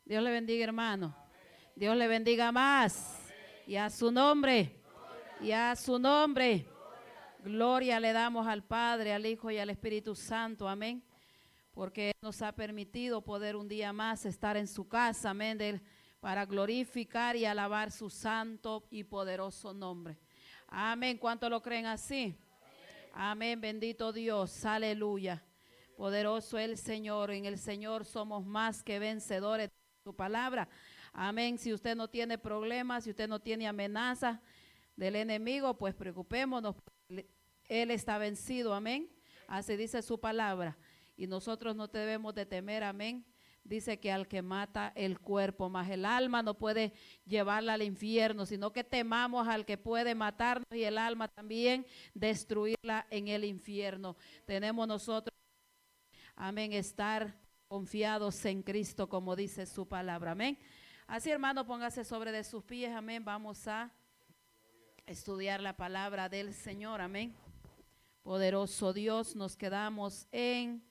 Dios le bendiga, hermano. Dios le bendiga más. Y a su nombre. Y a su nombre. Gloria le damos al Padre, al Hijo y al Espíritu Santo. Amén. Porque nos ha permitido poder un día más estar en su casa. Amén. Para glorificar y alabar su santo y poderoso nombre. Amén. ¿Cuántos lo creen así? Amén. Bendito Dios. Aleluya. Poderoso el Señor. En el Señor somos más que vencedores. Su palabra. Amén. Si usted no tiene problemas, si usted no tiene amenaza del enemigo, pues preocupémonos. Él está vencido. Amén. Así dice su palabra. Y nosotros no debemos de temer. Amén. Dice que al que mata el cuerpo, más el alma no puede llevarla al infierno, sino que temamos al que puede matarnos y el alma también destruirla en el infierno. Tenemos nosotros, amén, estar confiados en Cristo, como dice su palabra. Amén. Así, hermano, póngase sobre de sus pies. Amén. Vamos a estudiar la palabra del Señor. Amén. Poderoso Dios, nos quedamos en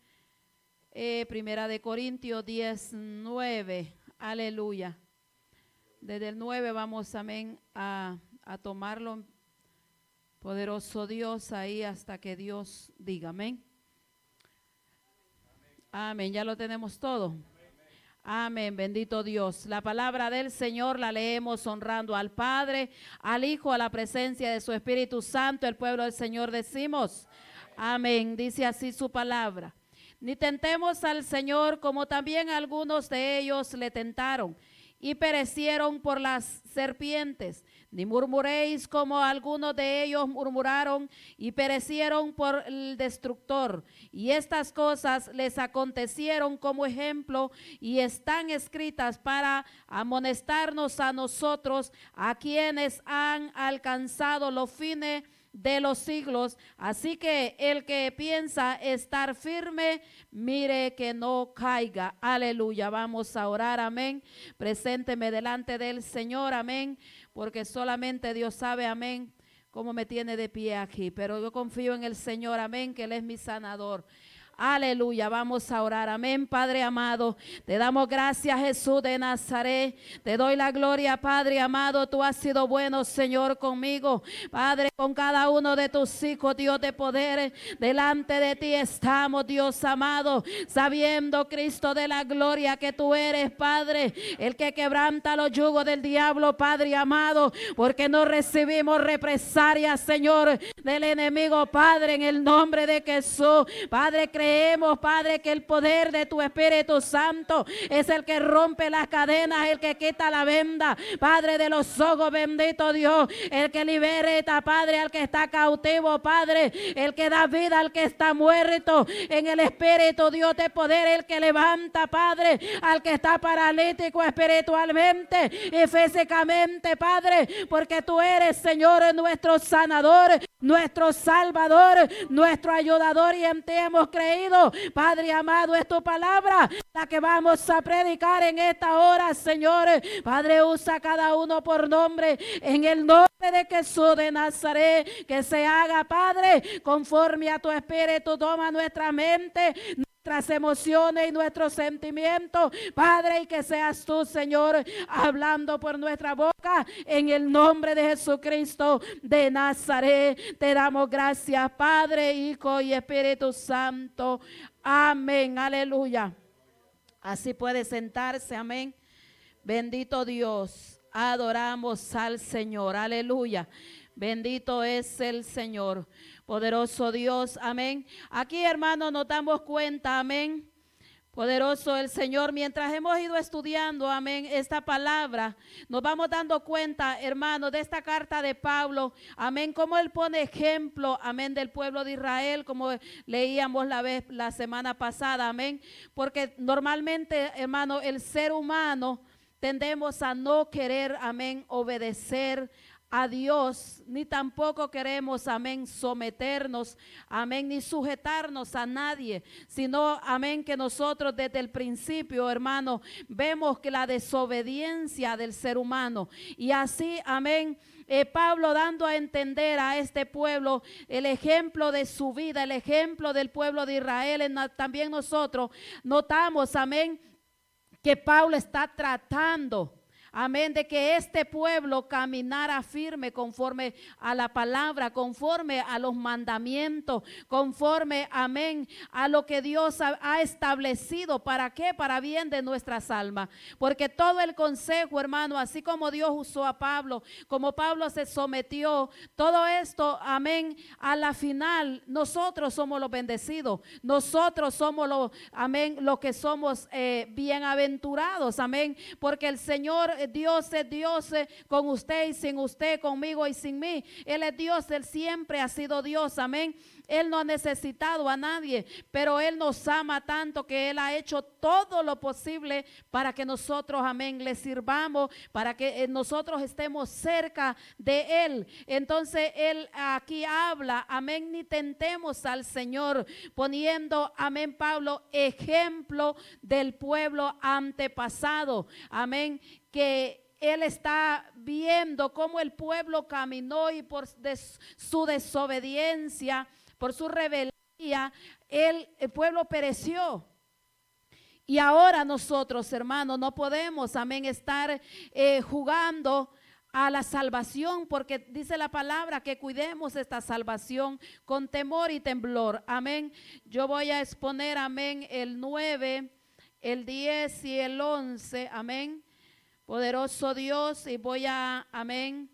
Primera de Corintios 19. Aleluya. Desde el 9 vamos, amén, a tomarlo. Poderoso Dios, ahí hasta que Dios diga. Amén. Amén. Ya lo tenemos todo. Amén, bendito Dios. La palabra del Señor la leemos honrando al Padre, al Hijo, a la presencia de su Espíritu Santo. El pueblo del Señor decimos, amén. Dice así su palabra. Ni tentemos al Señor como también algunos de ellos le tentaron y perecieron por las serpientes. Ni murmuréis como algunos de ellos murmuraron y perecieron por el destructor. Y estas cosas les acontecieron como ejemplo y están escritas para amonestarnos a nosotros, a quienes han alcanzado los fines de los siglos. Así que el que piensa estar firme, mire que no caiga. Aleluya. Vamos a orar. Amén. Presénteme delante del Señor. Amén. Porque solamente Dios sabe, amén, cómo me tiene de pie aquí. Pero yo confío en el Señor. Amén. Que Él es mi sanador. Aleluya, vamos a orar. Amén, Padre amado. Te damos gracias, Jesús de Nazaret. Te doy la gloria, Padre amado. Tú has sido bueno, Señor, conmigo. Padre, con cada uno de tus hijos, Dios de poder. Delante de ti estamos, Dios amado, sabiendo, Cristo de la gloria, que tú eres, Padre, el que quebranta los yugos del diablo, Padre amado, porque no recibimos represalias, Señor, del enemigo, Padre, en el nombre de Jesús. Padre, creemos, Padre, que el poder de tu Espíritu Santo es el que rompe las cadenas, el que quita la venda, Padre, de los ojos, bendito Dios, el que liberta, Padre, al que está cautivo, Padre, el que da vida al que está muerto, en el Espíritu, Dios de poder, el que levanta, Padre, al que está paralítico espiritualmente y físicamente, Padre, porque tú eres, Señor, nuestro sanador, nuestro salvador, nuestro ayudador, y en ti hemos creído. Padre amado, es tu palabra la que vamos a predicar en esta hora, Señor. Padre, usa cada uno por nombre, en el nombre de Jesús de Nazaret, que se haga, Padre, conforme a tu Espíritu. Toma nuestra mente, nuestras emociones y nuestros sentimientos, Padre, y que seas tú, Señor, hablando por nuestra boca, en el nombre de Jesucristo de Nazaret. Te damos gracias, Padre, Hijo y Espíritu Santo. Amén, aleluya. Así puede sentarse, amén. Bendito Dios, adoramos al Señor, aleluya. Bendito es el Señor. Poderoso Dios, amén. Aquí, hermanos, nos damos cuenta, amén. Poderoso el Señor. Mientras hemos ido estudiando, amén, esta palabra, nos vamos dando cuenta, hermanos, de esta carta de Pablo, amén, cómo él pone ejemplo, amén, del pueblo de Israel, como leíamos la semana pasada, amén, porque normalmente, hermano, el ser humano tendemos a no querer, amén, obedecer a Dios, ni tampoco queremos, amén, someternos, amén, ni sujetarnos a nadie, sino, amén, que nosotros desde el principio, hermano, vemos que la desobediencia del ser humano, y así, amén, Pablo dando a entender a este pueblo el ejemplo de su vida, el ejemplo del pueblo de Israel. También nosotros notamos, amén, que Pablo está tratando. Amén, de que este pueblo caminara firme conforme a la palabra, conforme a los mandamientos, conforme, amén, a lo que Dios ha establecido. ¿Para qué? Para bien de nuestras almas. Porque todo el consejo, hermano, así como Dios usó a Pablo, como Pablo se sometió, todo esto, amén, a la final nosotros somos los bendecidos. Nosotros somos los, amén, los que somos bienaventurados, amén, porque el Señor Dios es Dios con usted y sin usted, conmigo y sin mí. Él es Dios, Él siempre ha sido Dios, amén. Él no ha necesitado a nadie, pero Él nos ama tanto que Él ha hecho todo lo posible para que nosotros, amén, le sirvamos, para que nosotros estemos cerca de Él. Entonces Él aquí habla, amén, ni tentemos al Señor, poniendo, amén, Pablo, ejemplo del pueblo antepasado, amén, que él está viendo cómo el pueblo caminó y por su desobediencia, por su rebeldía, el pueblo pereció. Y ahora nosotros, hermanos, no podemos, amén, estar jugando a la salvación, porque dice la palabra que cuidemos esta salvación con temor y temblor. Amén. Yo voy a exponer, amén, el 9, el 10 y el 11. Amén. Poderoso Dios, y voy a, amén,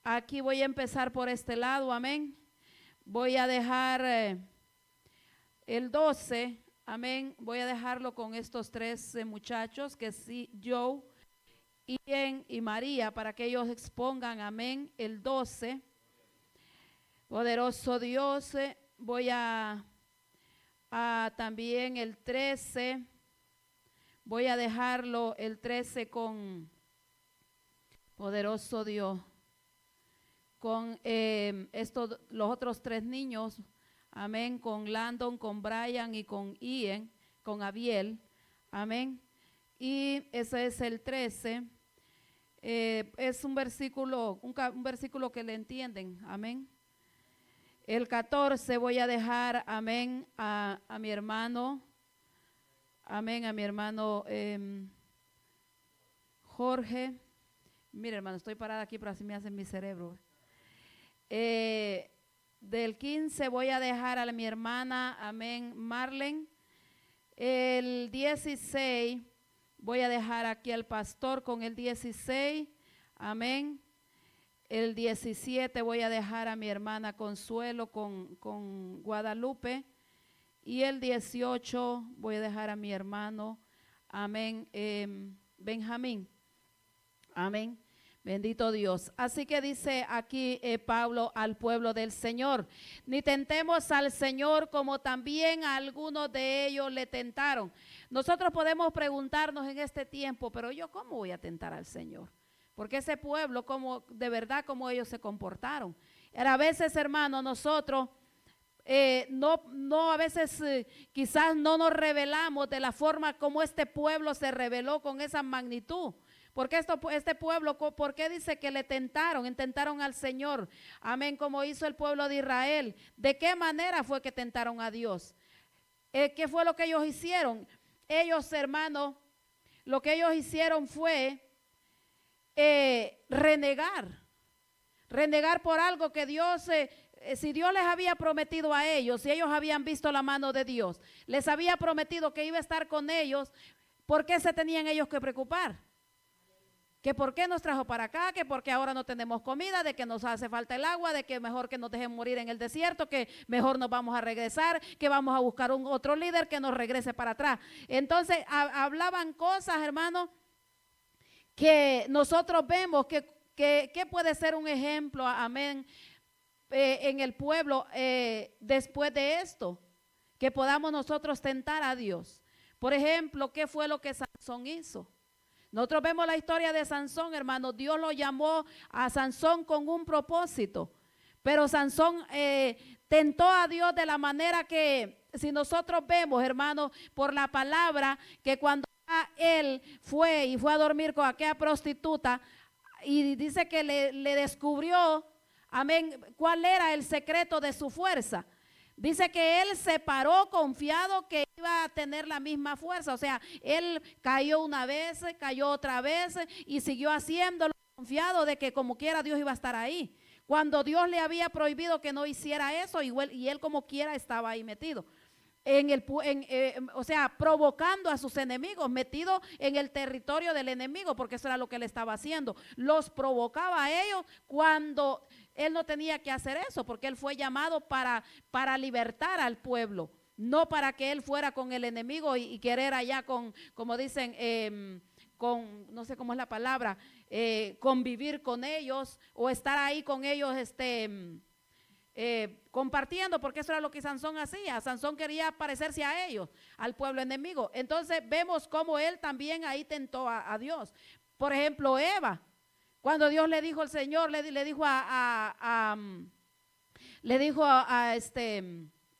aquí voy a empezar por este lado, amén. Voy a dejar el 12, amén, voy a dejarlo con estos tres muchachos, que sí, Joe, Ian y María, para que ellos expongan, amén, el 12. Poderoso Dios, voy a también el 13. Voy a dejarlo el 13 con poderoso Dios, con los otros tres niños, amén, con Landon, con Brian y con Ian, con Abiel, amén. Y ese es el 13, es un versículo, un versículo que le entienden, amén. El 14 voy a dejar, amén, a mi hermano. Amén, a mi hermano Jorge. Mire, hermano, estoy parada aquí, pero así me hace mi cerebro. Del 15 voy a dejar a mi hermana, amén, Marlene. El 16 voy a dejar aquí al pastor con el 16, amén. El 17 voy a dejar a mi hermana Consuelo con Guadalupe. Y el 18 voy a dejar a mi hermano, amén, Benjamín, amén, bendito Dios. Así que dice aquí Pablo al pueblo del Señor, ni tentemos al Señor como también a algunos de ellos le tentaron. Nosotros podemos preguntarnos en este tiempo, pero yo ¿cómo voy a tentar al Señor? Porque ese pueblo, como de verdad, como ellos se comportaron. Era a veces, hermano, nosotros a veces quizás no nos revelamos de la forma como este pueblo se reveló con esa magnitud. Porque este pueblo, ¿por qué dice que le tentaron al Señor? Amén, como hizo el pueblo de Israel. ¿De qué manera fue que tentaron a Dios? ¿Qué fue lo que ellos hicieron? Ellos, hermanos, lo que ellos hicieron fue renegar por algo que Dios si Dios les había prometido a ellos, si ellos habían visto la mano de Dios, les había prometido que iba a estar con ellos, ¿por qué se tenían ellos que preocupar? Que por qué nos trajo para acá, que porque ahora no tenemos comida, de que nos hace falta el agua, de que mejor que nos dejen morir en el desierto, que mejor nos vamos a regresar, que vamos a buscar otro líder que nos regrese para atrás. Entonces hablaban cosas, hermanos, que nosotros vemos que puede ser un ejemplo, amén, en el pueblo después de esto, que podamos nosotros tentar a Dios. Por ejemplo, ¿qué fue lo que Sansón hizo? Nosotros vemos la historia de Sansón, hermano. Dios lo llamó a Sansón con un propósito, pero Sansón tentó a Dios de la manera que, si nosotros vemos, hermano, por la palabra, que cuando él fue a dormir con aquella prostituta y dice que le descubrió, amén, cuál era el secreto de su fuerza. Dice que él se paró confiado que iba a tener la misma fuerza. O sea, él cayó una vez, cayó otra vez y siguió haciéndolo confiado de que como quiera Dios iba a estar ahí. Cuando Dios le había prohibido que no hiciera eso, y él como quiera estaba ahí metido. O sea, provocando a sus enemigos, metido en el territorio del enemigo, porque eso era lo que él estaba haciendo. Los provocaba a ellos cuando él no tenía que hacer eso, porque él fue llamado para libertar al pueblo, no para que él fuera con el enemigo y querer allá con, como dicen, con, no sé cómo es la palabra, convivir con ellos o estar ahí con ellos, compartiendo, porque eso era lo que Sansón hacía. Sansón quería parecerse a ellos, al pueblo enemigo. Entonces vemos cómo él también ahí tentó a Dios. Por ejemplo, Eva, cuando Dios le dijo al Señor, le dijo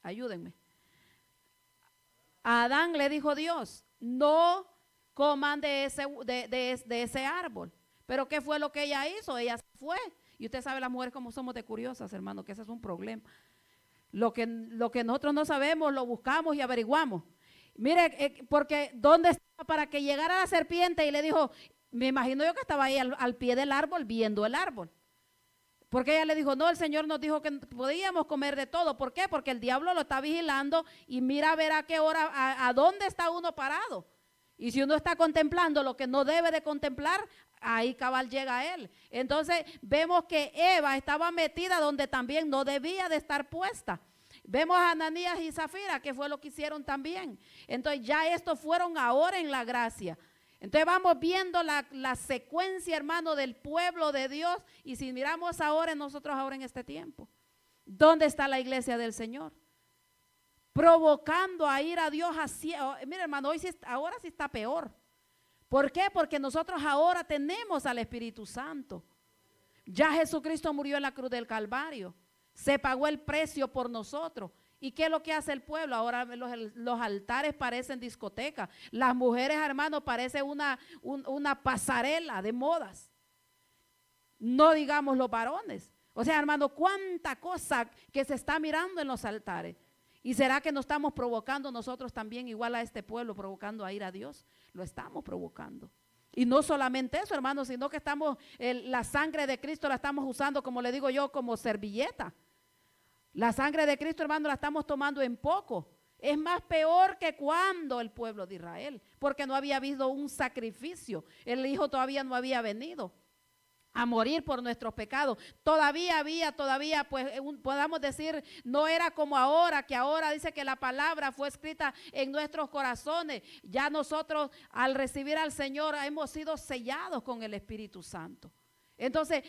ayúdenme, a Adán le dijo Dios, no coman de ese árbol. Pero ¿qué fue lo que ella hizo? Ella se fue. Y usted sabe las mujeres como somos de curiosas, hermano, que ese es un problema. Lo que nosotros no sabemos, lo buscamos y averiguamos. Mire, porque ¿dónde estaba para que llegara la serpiente y le dijo? Me imagino yo que estaba ahí al pie del árbol viendo el árbol. Porque ella le dijo, no, el Señor nos dijo que podíamos comer de todo. ¿Por qué? Porque el diablo lo está vigilando y mira a ver a qué hora, a dónde está uno parado. Y si uno está contemplando lo que no debe de contemplar, ahí cabal llega a él. Entonces vemos que Eva estaba metida donde también no debía de estar puesta. Vemos a Ananías y Zafira, que fue lo que hicieron también. Entonces ya estos fueron ahora en la gracia. Entonces vamos viendo la secuencia, hermano, del pueblo de Dios. Y si miramos ahora nosotros ahora en este tiempo, ¿dónde está la iglesia del Señor? Provocando a ir a Dios así. Mira, hermano, ahora sí está peor. ¿Por qué? Porque nosotros ahora tenemos al Espíritu Santo. Ya Jesucristo murió en la cruz del Calvario. Se pagó el precio por nosotros. ¿Y qué es lo que hace el pueblo? Ahora los altares parecen discotecas. Las mujeres, hermanos, parecen una pasarela de modas. No digamos los varones. O sea, hermano, cuánta cosa que se está mirando en los altares. ¿Y será que no estamos provocando nosotros también igual a este pueblo, provocando a ir a Dios? Lo estamos provocando. Y no solamente eso, hermano, sino que estamos, la sangre de Cristo la estamos usando, como le digo yo, como servilleta. La sangre de Cristo, hermano, la estamos tomando en poco. Es más peor que cuando el pueblo de Israel, porque no había habido un sacrificio. El Hijo todavía no había venido a morir por nuestros pecados. Todavía, pues podamos decir, no era como ahora, que ahora dice que la palabra fue escrita en nuestros corazones. Ya nosotros al recibir al Señor hemos sido sellados con el Espíritu Santo. Entonces,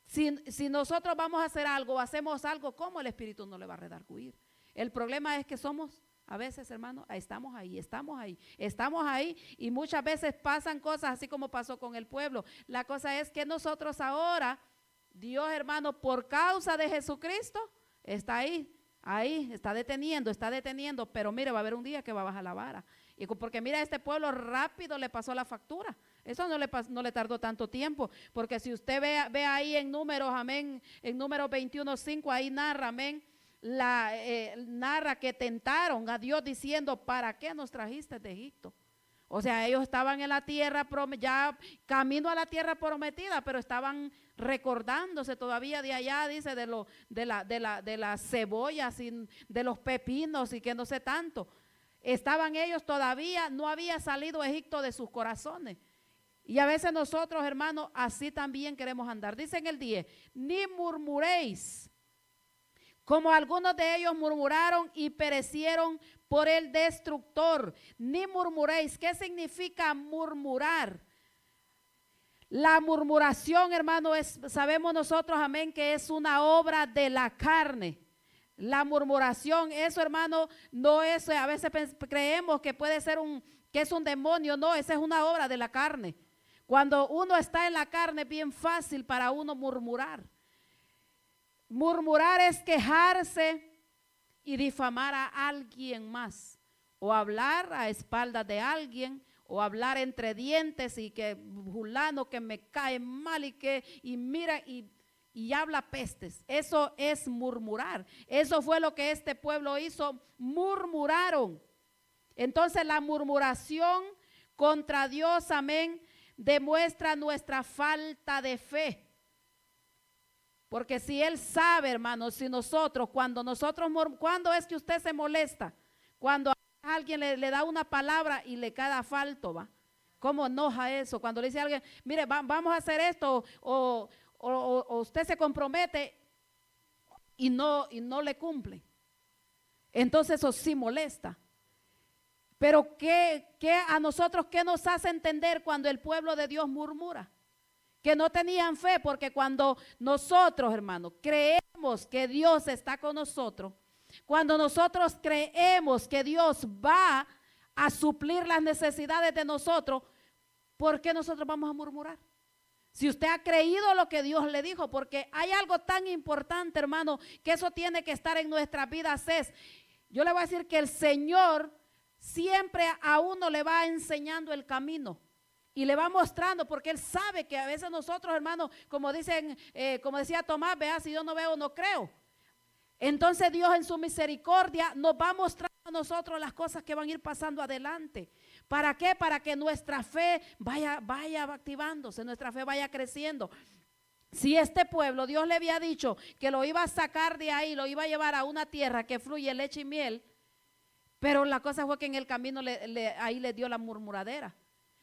si nosotros vamos a hacer algo, hacemos algo, ¿cómo el Espíritu no le va a redarguir? El problema es que somos, a veces, hermano, estamos ahí y muchas veces pasan cosas así como pasó con el pueblo. La cosa es que nosotros ahora, Dios, hermano, por causa de Jesucristo, está ahí, está deteniendo, pero mire, va a haber un día que va a bajar la vara. Y porque mira, este pueblo rápido le pasó la factura. Eso no le tardó tanto tiempo, porque si usted ve ahí en Números, amén, en Números 21:5, ahí narra, amén, narra que tentaron a Dios diciendo, ¿para qué nos trajiste de Egipto? O sea, ellos estaban en la tierra, ya camino a la tierra prometida, pero estaban recordándose todavía de allá, dice, de las cebollas, y de los pepinos y que no sé tanto. Estaban ellos todavía, no había salido Egipto de sus corazones. Y a veces nosotros, hermanos, así también queremos andar. Dice en el 10, ni murmuréis, como algunos de ellos murmuraron y perecieron por el destructor. Ni murmuréis. ¿Qué significa murmurar? La murmuración, hermano, sabemos nosotros, amén, que es una obra de la carne. La murmuración, eso, hermano, no es, a veces creemos que puede ser que es un demonio. No, esa es una obra de la carne. Cuando uno está en la carne es bien fácil para uno murmurar. Murmurar es quejarse y difamar a alguien más, o hablar a espaldas de alguien, o hablar entre dientes y que fulano que me cae mal y mira, y y habla pestes. Eso es murmurar. Eso fue lo que este pueblo hizo, murmuraron. Entonces la murmuración contra Dios, amén, demuestra nuestra falta de fe. Porque si Él sabe, hermanos, si nosotros, cuando es que usted se molesta? Cuando alguien le da una palabra y le queda falto, ¿va? ¿Cómo enoja eso? Cuando le dice a alguien, mire, vamos a hacer esto, o usted se compromete y no le cumple. Entonces eso sí molesta. Pero ¿qué a nosotros qué nos hace entender cuando el pueblo de Dios murmura? Que no tenían fe, porque cuando nosotros, hermanos, creemos que Dios está con nosotros, cuando nosotros creemos que Dios va a suplir las necesidades de nosotros, ¿por qué nosotros vamos a murmurar? Si usted ha creído lo que Dios le dijo, porque hay algo tan importante, hermano, que eso tiene que estar en nuestras vidas. Yo le voy a decir que el Señor siempre a uno le va enseñando el camino y le va mostrando, porque Él sabe que a veces nosotros, hermano, como decía Tomás, vea, si yo no veo, no creo. Entonces Dios en su misericordia nos va mostrando a nosotros las cosas que van a ir pasando adelante. ¿Para qué? Para que nuestra fe vaya activándose, nuestra fe vaya creciendo. Si este pueblo, Dios le había dicho que lo iba a sacar de ahí, lo iba a llevar a una tierra que fluye leche y miel, pero la cosa fue que en el camino ahí le dio la murmuradera.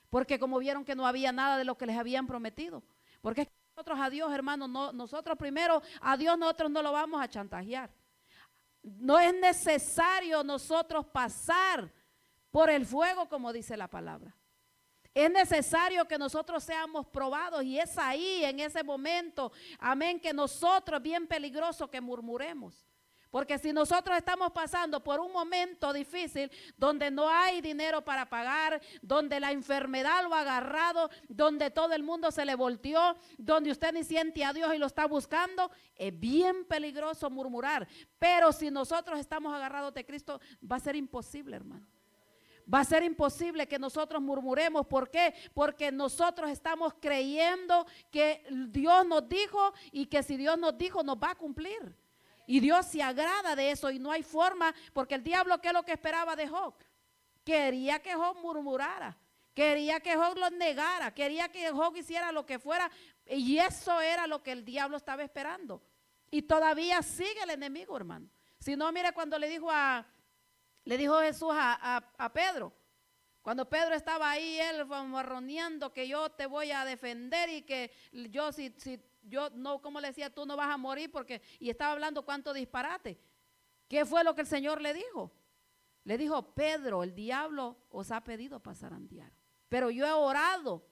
Porque como vieron que no había nada de lo que les habían prometido. Porque es que nosotros a Dios, hermanos, nosotros primero a Dios nosotros no lo vamos a chantajear. No es necesario nosotros pasar por el fuego, como dice la palabra. Es necesario que nosotros seamos probados, y es ahí, en ese momento, amén, que nosotros es bien peligroso que murmuremos. Porque si nosotros estamos pasando por un momento difícil, donde no hay dinero para pagar, donde la enfermedad lo ha agarrado, donde todo el mundo se le volteó, donde usted ni siente a Dios y lo está buscando, es bien peligroso murmurar. Pero si nosotros estamos agarrados de Cristo, va a ser imposible, hermano. Va a ser imposible que nosotros murmuremos. ¿Por qué? Porque nosotros estamos creyendo que Dios nos dijo, y que si Dios nos dijo, nos va a cumplir. Y Dios se agrada de eso, y no hay forma, porque el diablo, ¿qué es lo que esperaba de Job? Quería que Job murmurara, quería que Job lo negara, quería que Job hiciera lo que fuera, y eso era lo que el diablo estaba esperando. Y todavía sigue el enemigo, hermano. Si no, mire cuando le dijo Jesús a Pedro, cuando Pedro estaba ahí, él marroneando que yo te voy a defender, y que yo no, como le decía, tú no vas a morir, y estaba hablando cuánto disparate. ¿Qué fue lo que el Señor le dijo? Le dijo, Pedro, el diablo os ha pedido pasar zarandear, pero yo he orado.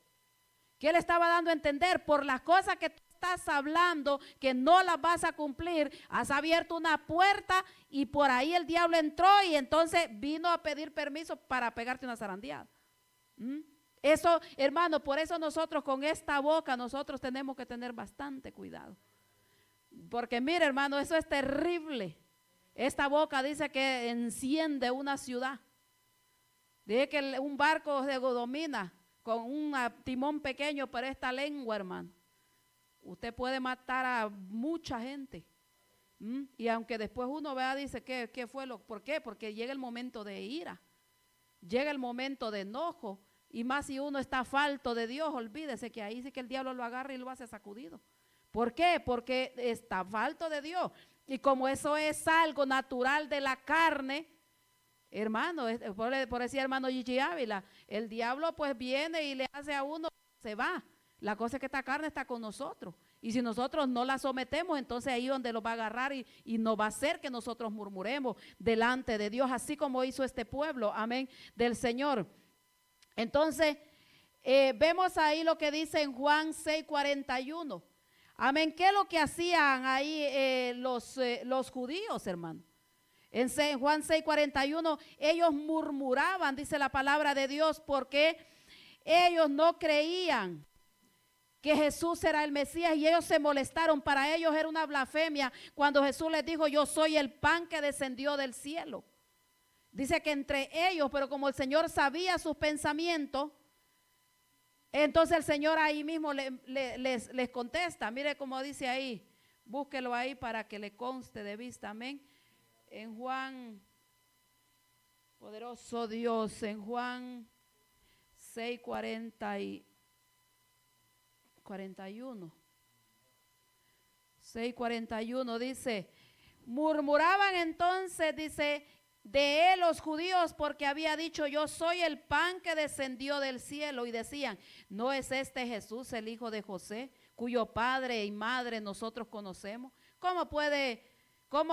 ¿Qué le estaba dando a entender? Por las cosas que tú estás hablando, que no las vas a cumplir, has abierto una puerta, y por ahí el diablo entró, y entonces vino a pedir permiso para pegarte una zarandeada. Eso, hermano, por eso nosotros con esta boca, nosotros tenemos que tener bastante cuidado. Porque mire, hermano, eso es terrible. Esta boca dice que enciende una ciudad. Dice que un barco se domina con un timón pequeño, pero esta lengua, hermano, usted puede matar a mucha gente. Y aunque después uno vea, dice, ¿qué fue ¿por qué? Porque llega el momento de ira, llega el momento de enojo. Y más si uno está falto de Dios, olvídese que ahí sí que el diablo lo agarra y lo hace sacudido. ¿Por qué? Porque está falto de Dios. Y como eso es algo natural de la carne, hermano, por decir hermano Gigi Ávila, el diablo pues viene y le hace a uno, se va. La cosa es que esta carne está con nosotros. Y si nosotros no la sometemos, entonces ahí es donde lo va a agarrar, y no va a hacer que nosotros murmuremos delante de Dios, así como hizo este pueblo, amén, del Señor. Entonces, vemos ahí lo que dice en Juan 6:41. Amén. ¿Qué es lo que hacían ahí los judíos, hermano? En Juan 6:41, ellos murmuraban, dice la palabra de Dios, porque ellos no creían que Jesús era el Mesías, y ellos se molestaron. Para ellos era una blasfemia cuando Jesús les dijo, yo soy el pan que descendió del cielo. Dice que entre ellos, pero como el Señor sabía sus pensamientos, Entonces el Señor ahí mismo les contesta. Mire cómo dice ahí. Búsquelo ahí para que le conste de vista. Amén. En Juan, poderoso Dios, en Juan 6:41. 6:41 dice, murmuraban entonces, dice, de él los judíos porque había dicho, yo soy el pan que descendió del cielo. Y decían, ¿no es este Jesús el hijo de José, cuyo padre y madre nosotros conocemos? ¿Cómo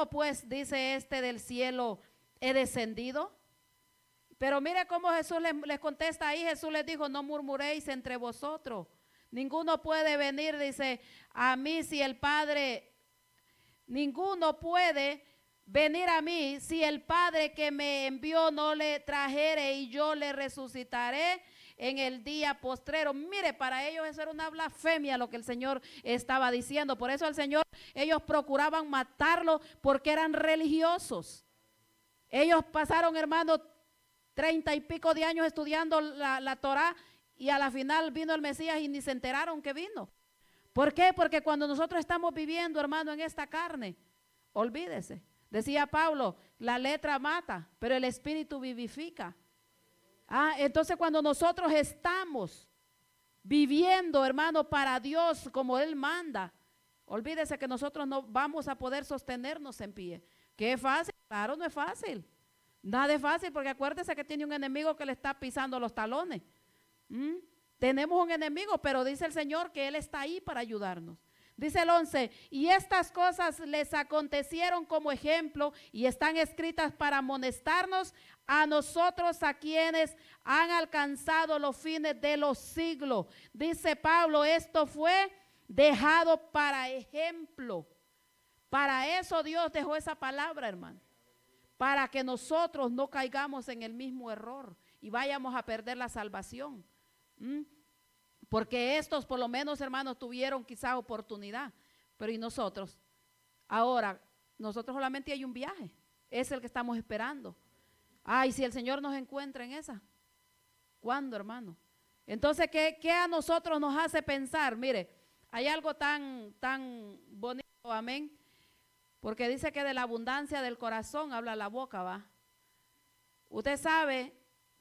pues dice este del cielo he descendido? Pero mire cómo Jesús les contesta ahí. Jesús les dijo, no murmuréis entre vosotros. Ninguno puede venir, dice, a mí si el Padre, ninguno puede venir a mí si el Padre que me envió no le trajere, y yo le resucitaré en el día postrero. Mire, para ellos eso era una blasfemia lo que el Señor estaba diciendo. Por eso el Señor, ellos procuraban matarlo porque eran religiosos. Ellos pasaron, hermano, 30 y pico de años estudiando la Torá, y a la final vino el Mesías y ni se enteraron que vino. ¿Por qué? Porque cuando nosotros estamos viviendo, hermano, en esta carne, olvídese. Decía Pablo, la letra mata, pero el espíritu vivifica. Entonces cuando nosotros estamos viviendo, hermano, para Dios como Él manda, olvídese que nosotros no vamos a poder sostenernos en pie. ¿Qué es fácil? Claro, no es fácil. Nada es fácil, porque acuérdese que tiene un enemigo que le está pisando los talones. Tenemos un enemigo, pero dice el Señor que Él está ahí para ayudarnos. Dice el 11, y estas cosas les acontecieron como ejemplo y están escritas para amonestarnos a nosotros, a quienes han alcanzado los fines de los siglos. Dice Pablo, esto fue dejado para ejemplo. Para eso Dios dejó esa palabra, hermano, para que nosotros no caigamos en el mismo error y vayamos a perder la salvación. Porque estos por lo menos, hermanos, tuvieron quizá oportunidad, pero ¿y nosotros? Ahora, nosotros solamente hay un viaje, es el que estamos esperando. Y si el Señor nos encuentra en esa, ¿cuándo, hermano? Entonces, ¿qué a nosotros nos hace pensar? Mire, hay algo tan bonito, amén, porque dice que de la abundancia del corazón habla la boca, ¿va? Usted sabe,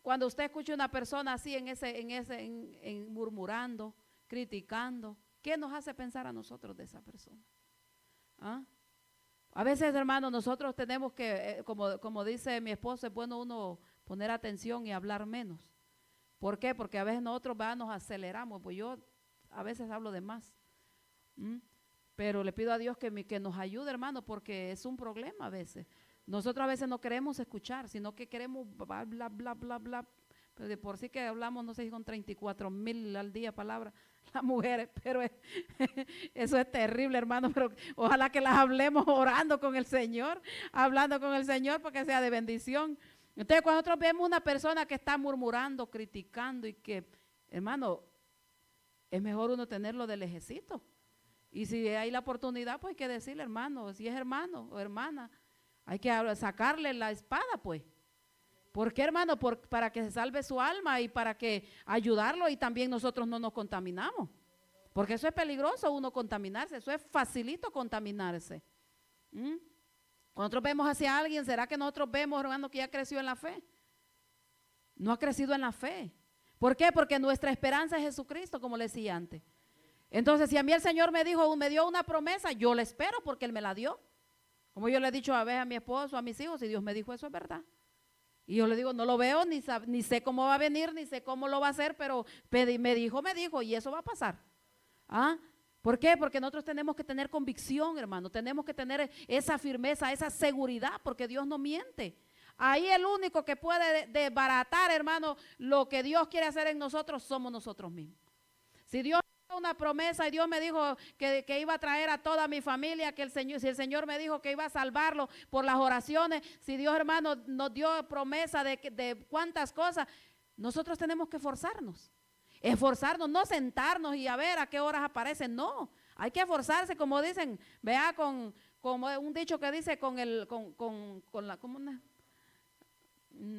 cuando usted escucha a una persona así en murmurando, criticando, ¿qué nos hace pensar a nosotros de esa persona? A veces, hermano, nosotros tenemos que, como dice mi esposo, es bueno uno poner atención y hablar menos. ¿Por qué? Porque a veces nosotros nos aceleramos, pues yo a veces hablo de más. Pero le pido a Dios que nos ayude, hermano, porque es un problema a veces. Nosotros a veces no queremos escuchar, sino que queremos bla, bla, bla, bla, bla. Pero de por sí que hablamos, no sé si con 34,000 al día palabras las mujeres, pero eso es terrible, hermano. Pero ojalá que las hablemos orando con el Señor, hablando con el Señor, porque sea de bendición. Entonces, cuando nosotros vemos una persona que está murmurando, criticando y que, hermano, es mejor uno tenerlo de lejecito. Y si hay la oportunidad, pues hay que decirle, hermano, si es hermano o hermana, hay que sacarle la espada, pues. ¿Por qué, hermano? Para que se salve su alma y para que ayudarlo, y también nosotros no nos contaminamos. Porque eso es peligroso, uno contaminarse, eso es facilito contaminarse. Cuando nosotros vemos hacia alguien, ¿será que nosotros vemos, hermano, que ya creció en la fe? No ha crecido en la fe. ¿Por qué? Porque nuestra esperanza es Jesucristo, como le decía antes. Entonces, si a mí el Señor me dio una promesa, yo la espero porque Él me la dio. Como yo le he dicho a veces a mi esposo, a mis hijos, y Dios me dijo, eso es verdad. Y yo le digo, no lo veo, ni sé cómo va a venir, ni sé cómo lo va a hacer, pero me dijo, y eso va a pasar. ¿Por qué? Porque nosotros tenemos que tener convicción, hermano, tenemos que tener esa firmeza, esa seguridad, porque Dios no miente. Ahí el único que puede desbaratar, hermano, lo que Dios quiere hacer en nosotros, somos nosotros mismos. Si Dios una promesa y Dios me dijo que iba a traer a toda mi familia, si el Señor me dijo que iba a salvarlo por las oraciones, si Dios, hermano, nos dio promesa de cuántas cosas, nosotros tenemos que esforzarnos, no sentarnos y a ver a qué horas aparecen, no, hay que esforzarse, como dicen, vea, como un dicho que dice,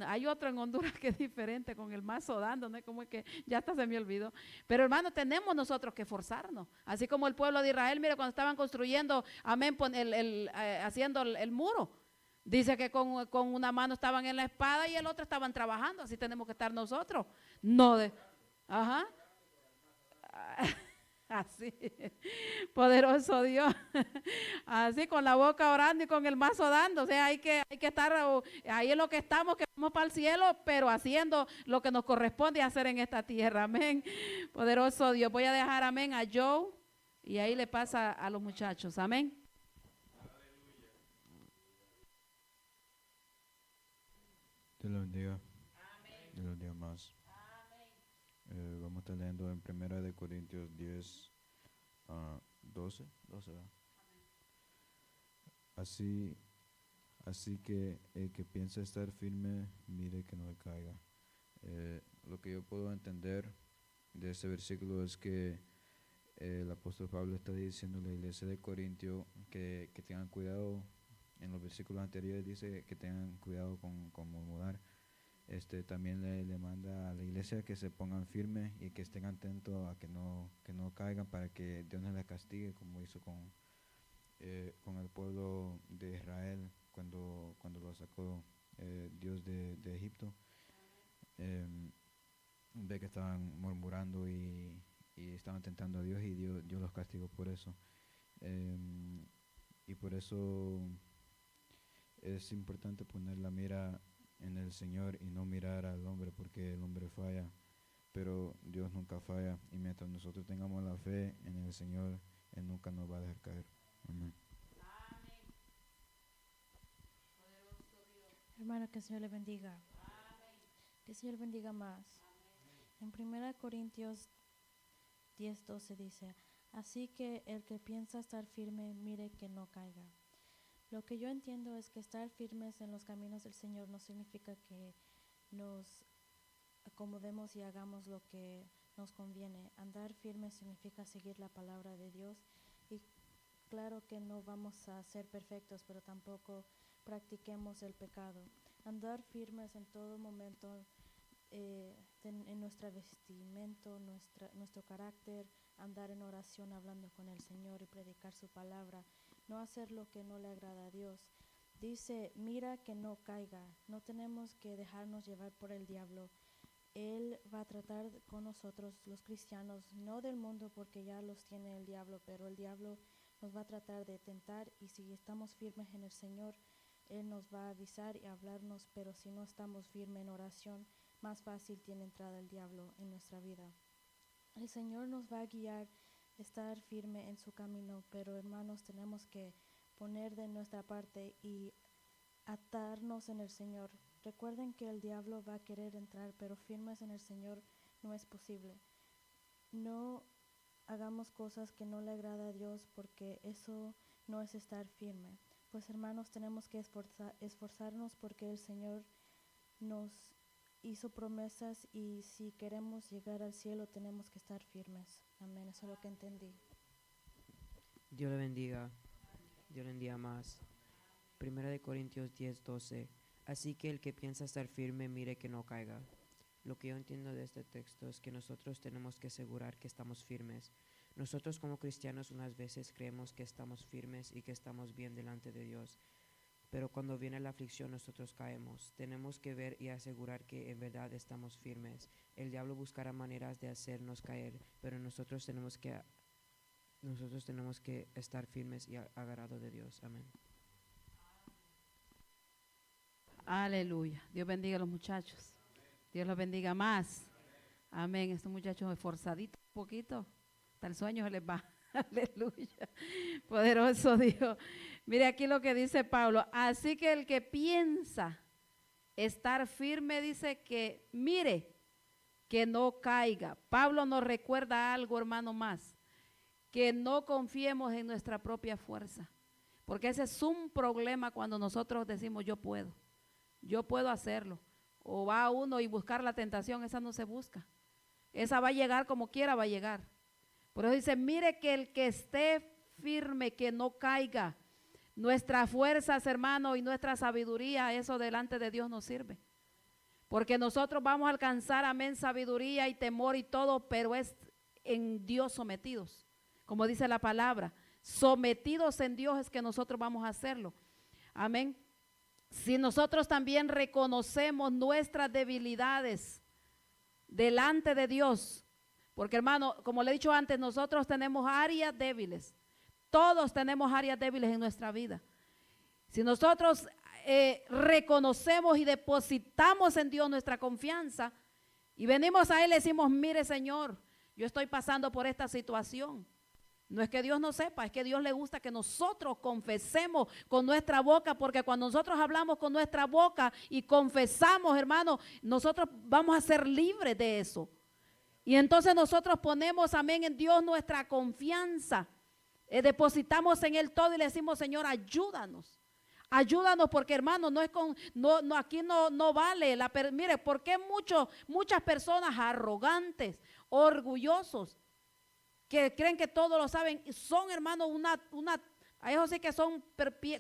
Hay otro en Honduras que es diferente, con el mazo dando, ¿no? Como es que ya hasta se me olvidó. Pero hermano, tenemos nosotros que esforzarnos. Así como el pueblo de Israel, mire, cuando estaban construyendo, amén, haciendo el muro. Dice que con una mano estaban en la espada y el otro estaban trabajando. Así tenemos que estar nosotros. No de, ajá. Así, poderoso Dios, así con la boca orando y con el mazo dando, o sea, hay que estar, ahí es lo que estamos, que vamos para el cielo, pero haciendo lo que nos corresponde hacer en esta tierra, amén, poderoso Dios. Voy a dejar, amén, a Joe y ahí le pasa a los muchachos, amén. Dios los bendiga. Dios los bendiga más. Vamos a estar leyendo en 1 Corintios 10, 12, ¿verdad? Así que el que piensa estar firme, mire que no caiga. Lo que yo puedo entender de este versículo es que el apóstol Pablo está diciendo a la iglesia de Corintio que tengan cuidado. En los versículos anteriores dice que tengan cuidado con murmurar. También le manda a la iglesia que se pongan firmes y que estén atentos a que no caigan, para que Dios no les castigue como hizo con el pueblo de Israel cuando lo sacó Dios de Egipto. Ve que estaban murmurando y estaban tentando a Dios, y Dios los castigó por eso. Y por eso es importante poner la mira en el Señor y no mirar al hombre, porque el hombre falla, pero Dios nunca falla, y mientras nosotros tengamos la fe en el Señor, Él nunca nos va a dejar caer. Amén. Hermano, que el Señor le bendiga. Que el Señor bendiga más. En 1 Corintios 10:12 dice: así que el que piensa estar firme, mire que no caiga. Lo que yo entiendo es que estar firmes en los caminos del Señor no significa que nos acomodemos y hagamos lo que nos conviene. Andar firmes significa seguir la palabra de Dios, y claro que no vamos a ser perfectos, pero tampoco practiquemos el pecado. Andar firmes en todo momento, en nuestra vestimenta, nuestro carácter, andar en oración hablando con el Señor y predicar su palabra, no hacer lo que no le agrada a Dios. Dice, mira que no caiga. No tenemos que dejarnos llevar por el diablo. Él va a tratar con nosotros, los cristianos, no del mundo, porque ya los tiene el diablo, pero el diablo nos va a tratar de tentar, y si estamos firmes en el Señor, Él nos va a avisar y hablarnos, pero si no estamos firmes en oración, más fácil tiene entrada el diablo en nuestra vida. El Señor nos va a guiar, estar firme en su camino, pero hermanos, tenemos que poner de nuestra parte y atarnos en el Señor. Recuerden que el diablo va a querer entrar, pero firmes en el Señor no es posible. No hagamos cosas que no le agrada a Dios, porque eso no es estar firme. Pues hermanos, tenemos que esforzarnos, porque el Señor nos hizo promesas, y si queremos llegar al cielo tenemos que estar firmes. Amén, eso es lo que entendí. Dios le bendiga. Dios le bendiga más. 1 Corintios 10:12. Así que el que piensa estar firme, mire que no caiga. Lo que yo entiendo de este texto es que nosotros tenemos que asegurar que estamos firmes. Nosotros como cristianos unas veces creemos que estamos firmes y que estamos bien delante de Dios, pero cuando viene la aflicción nosotros caemos. Tenemos que ver y asegurar que en verdad estamos firmes. El diablo buscará maneras de hacernos caer, pero nosotros tenemos que estar firmes y agarrados de Dios. Amén. Aleluya. Dios bendiga a los muchachos. Dios los bendiga más. Amén. Estos muchachos esforzaditos un poquito, hasta el sueño se les va. Aleluya. Poderoso Dios. Mire aquí lo que dice Pablo. Así que el que piensa estar firme, dice que mire que no caiga. Pablo nos recuerda algo, hermano, más, que no confiemos en nuestra propia fuerza, porque ese es un problema cuando nosotros decimos yo puedo hacerlo, o va uno y buscar la tentación. Esa no se busca, esa va a llegar como quiera, va a llegar. Por eso dice, mire que el que esté firme, que no caiga. Nuestras fuerzas, hermano, y nuestra sabiduría, eso delante de Dios no sirve. Porque nosotros vamos a alcanzar, amén, sabiduría y temor y todo, pero es en Dios sometidos. Como dice la palabra, sometidos en Dios es que nosotros vamos a hacerlo. Amén. Si nosotros también reconocemos nuestras debilidades delante de Dios, porque hermano, como le he dicho antes, nosotros tenemos áreas débiles. Todos tenemos áreas débiles en nuestra vida. Si nosotros reconocemos y depositamos en Dios nuestra confianza y venimos a Él y le decimos, mire Señor, yo estoy pasando por esta situación. No es que Dios no sepa, es que a Dios le gusta que nosotros confesemos con nuestra boca, porque cuando nosotros hablamos con nuestra boca y confesamos, hermano, nosotros vamos a ser libres de eso. Y entonces nosotros ponemos, amén, en Dios nuestra confianza. Depositamos en Él todo y le decimos, Señor, ayúdanos. Ayúdanos porque, hermano, no es con, no, aquí no vale. Mire, ¿por qué muchas personas arrogantes, orgullosos, que creen que todo lo saben, son, hermano, a ellos sí que son,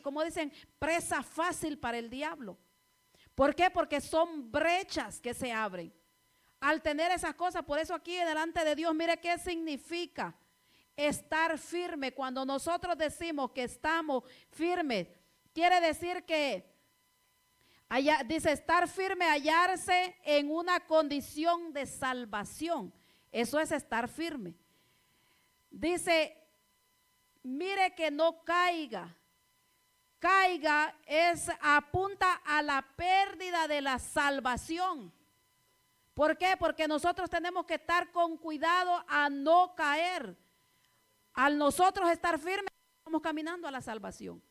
como dicen, presa fácil para el diablo? ¿Por qué? Porque son brechas que se abren. Al tener esas cosas, por eso aquí delante de Dios, mire qué significa estar firme. Cuando nosotros decimos que estamos firmes, quiere decir que, dice estar firme, hallarse en una condición de salvación. Eso es estar firme. Dice, mire que no caiga. Caiga apunta a la pérdida de la salvación. ¿Por qué? Porque nosotros tenemos que estar con cuidado a no caer. Al nosotros estar firmes, estamos caminando a la salvación.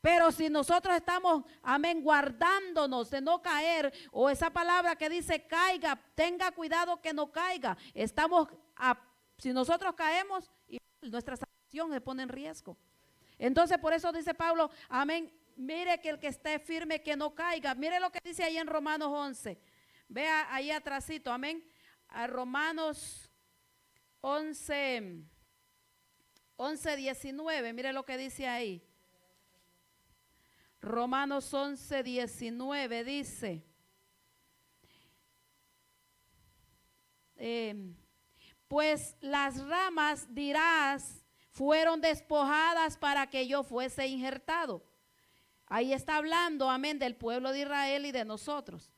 Pero si nosotros estamos, amén, guardándonos de no caer, o esa palabra que dice caiga, tenga cuidado que no caiga. Si nosotros caemos, nuestra salvación se pone en riesgo. Entonces por eso dice Pablo, amén, mire que el que esté firme que no caiga. Mire lo que dice ahí en Romanos 11. Vea ahí atrásito, amén. A Romanos 11, 19, mire lo que dice ahí. Romanos 11, 19 dice, pues las ramas, dirás, fueron despojadas para que yo fuese injertado. Ahí está hablando, amén, del pueblo de Israel y de nosotros.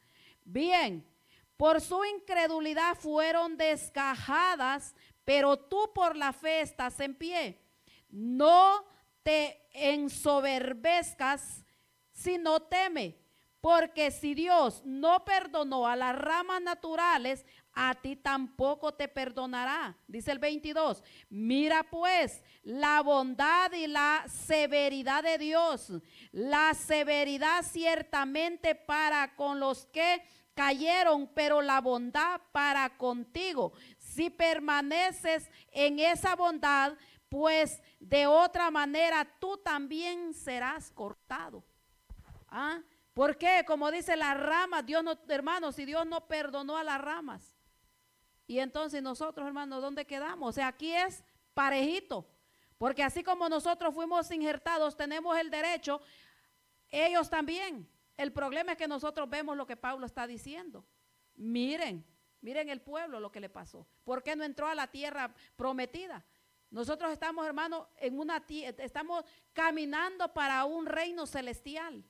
Bien, por su incredulidad fueron desgajadas, pero tú por la fe estás en pie. No te ensoberbezcas, sino teme, porque si Dios no perdonó a las ramas naturales, a ti tampoco te perdonará. Dice el 22, mira pues la bondad y la severidad de Dios. La severidad ciertamente para con los que cayeron, pero la bondad para contigo. Si permaneces en esa bondad, pues de otra manera tú también serás cortado. ¿Ah? ¿Por qué? Como dice las ramas, Dios no, hermanos, si Dios no perdonó a las ramas, y entonces nosotros, hermanos, ¿dónde quedamos? O sea, aquí es parejito, porque así como nosotros fuimos injertados, tenemos el derecho, ellos también. El problema es que nosotros vemos lo que Pablo está diciendo. Miren el pueblo lo que le pasó. ¿Por qué no entró a la tierra prometida? Nosotros estamos, hermanos, estamos caminando para un reino celestial.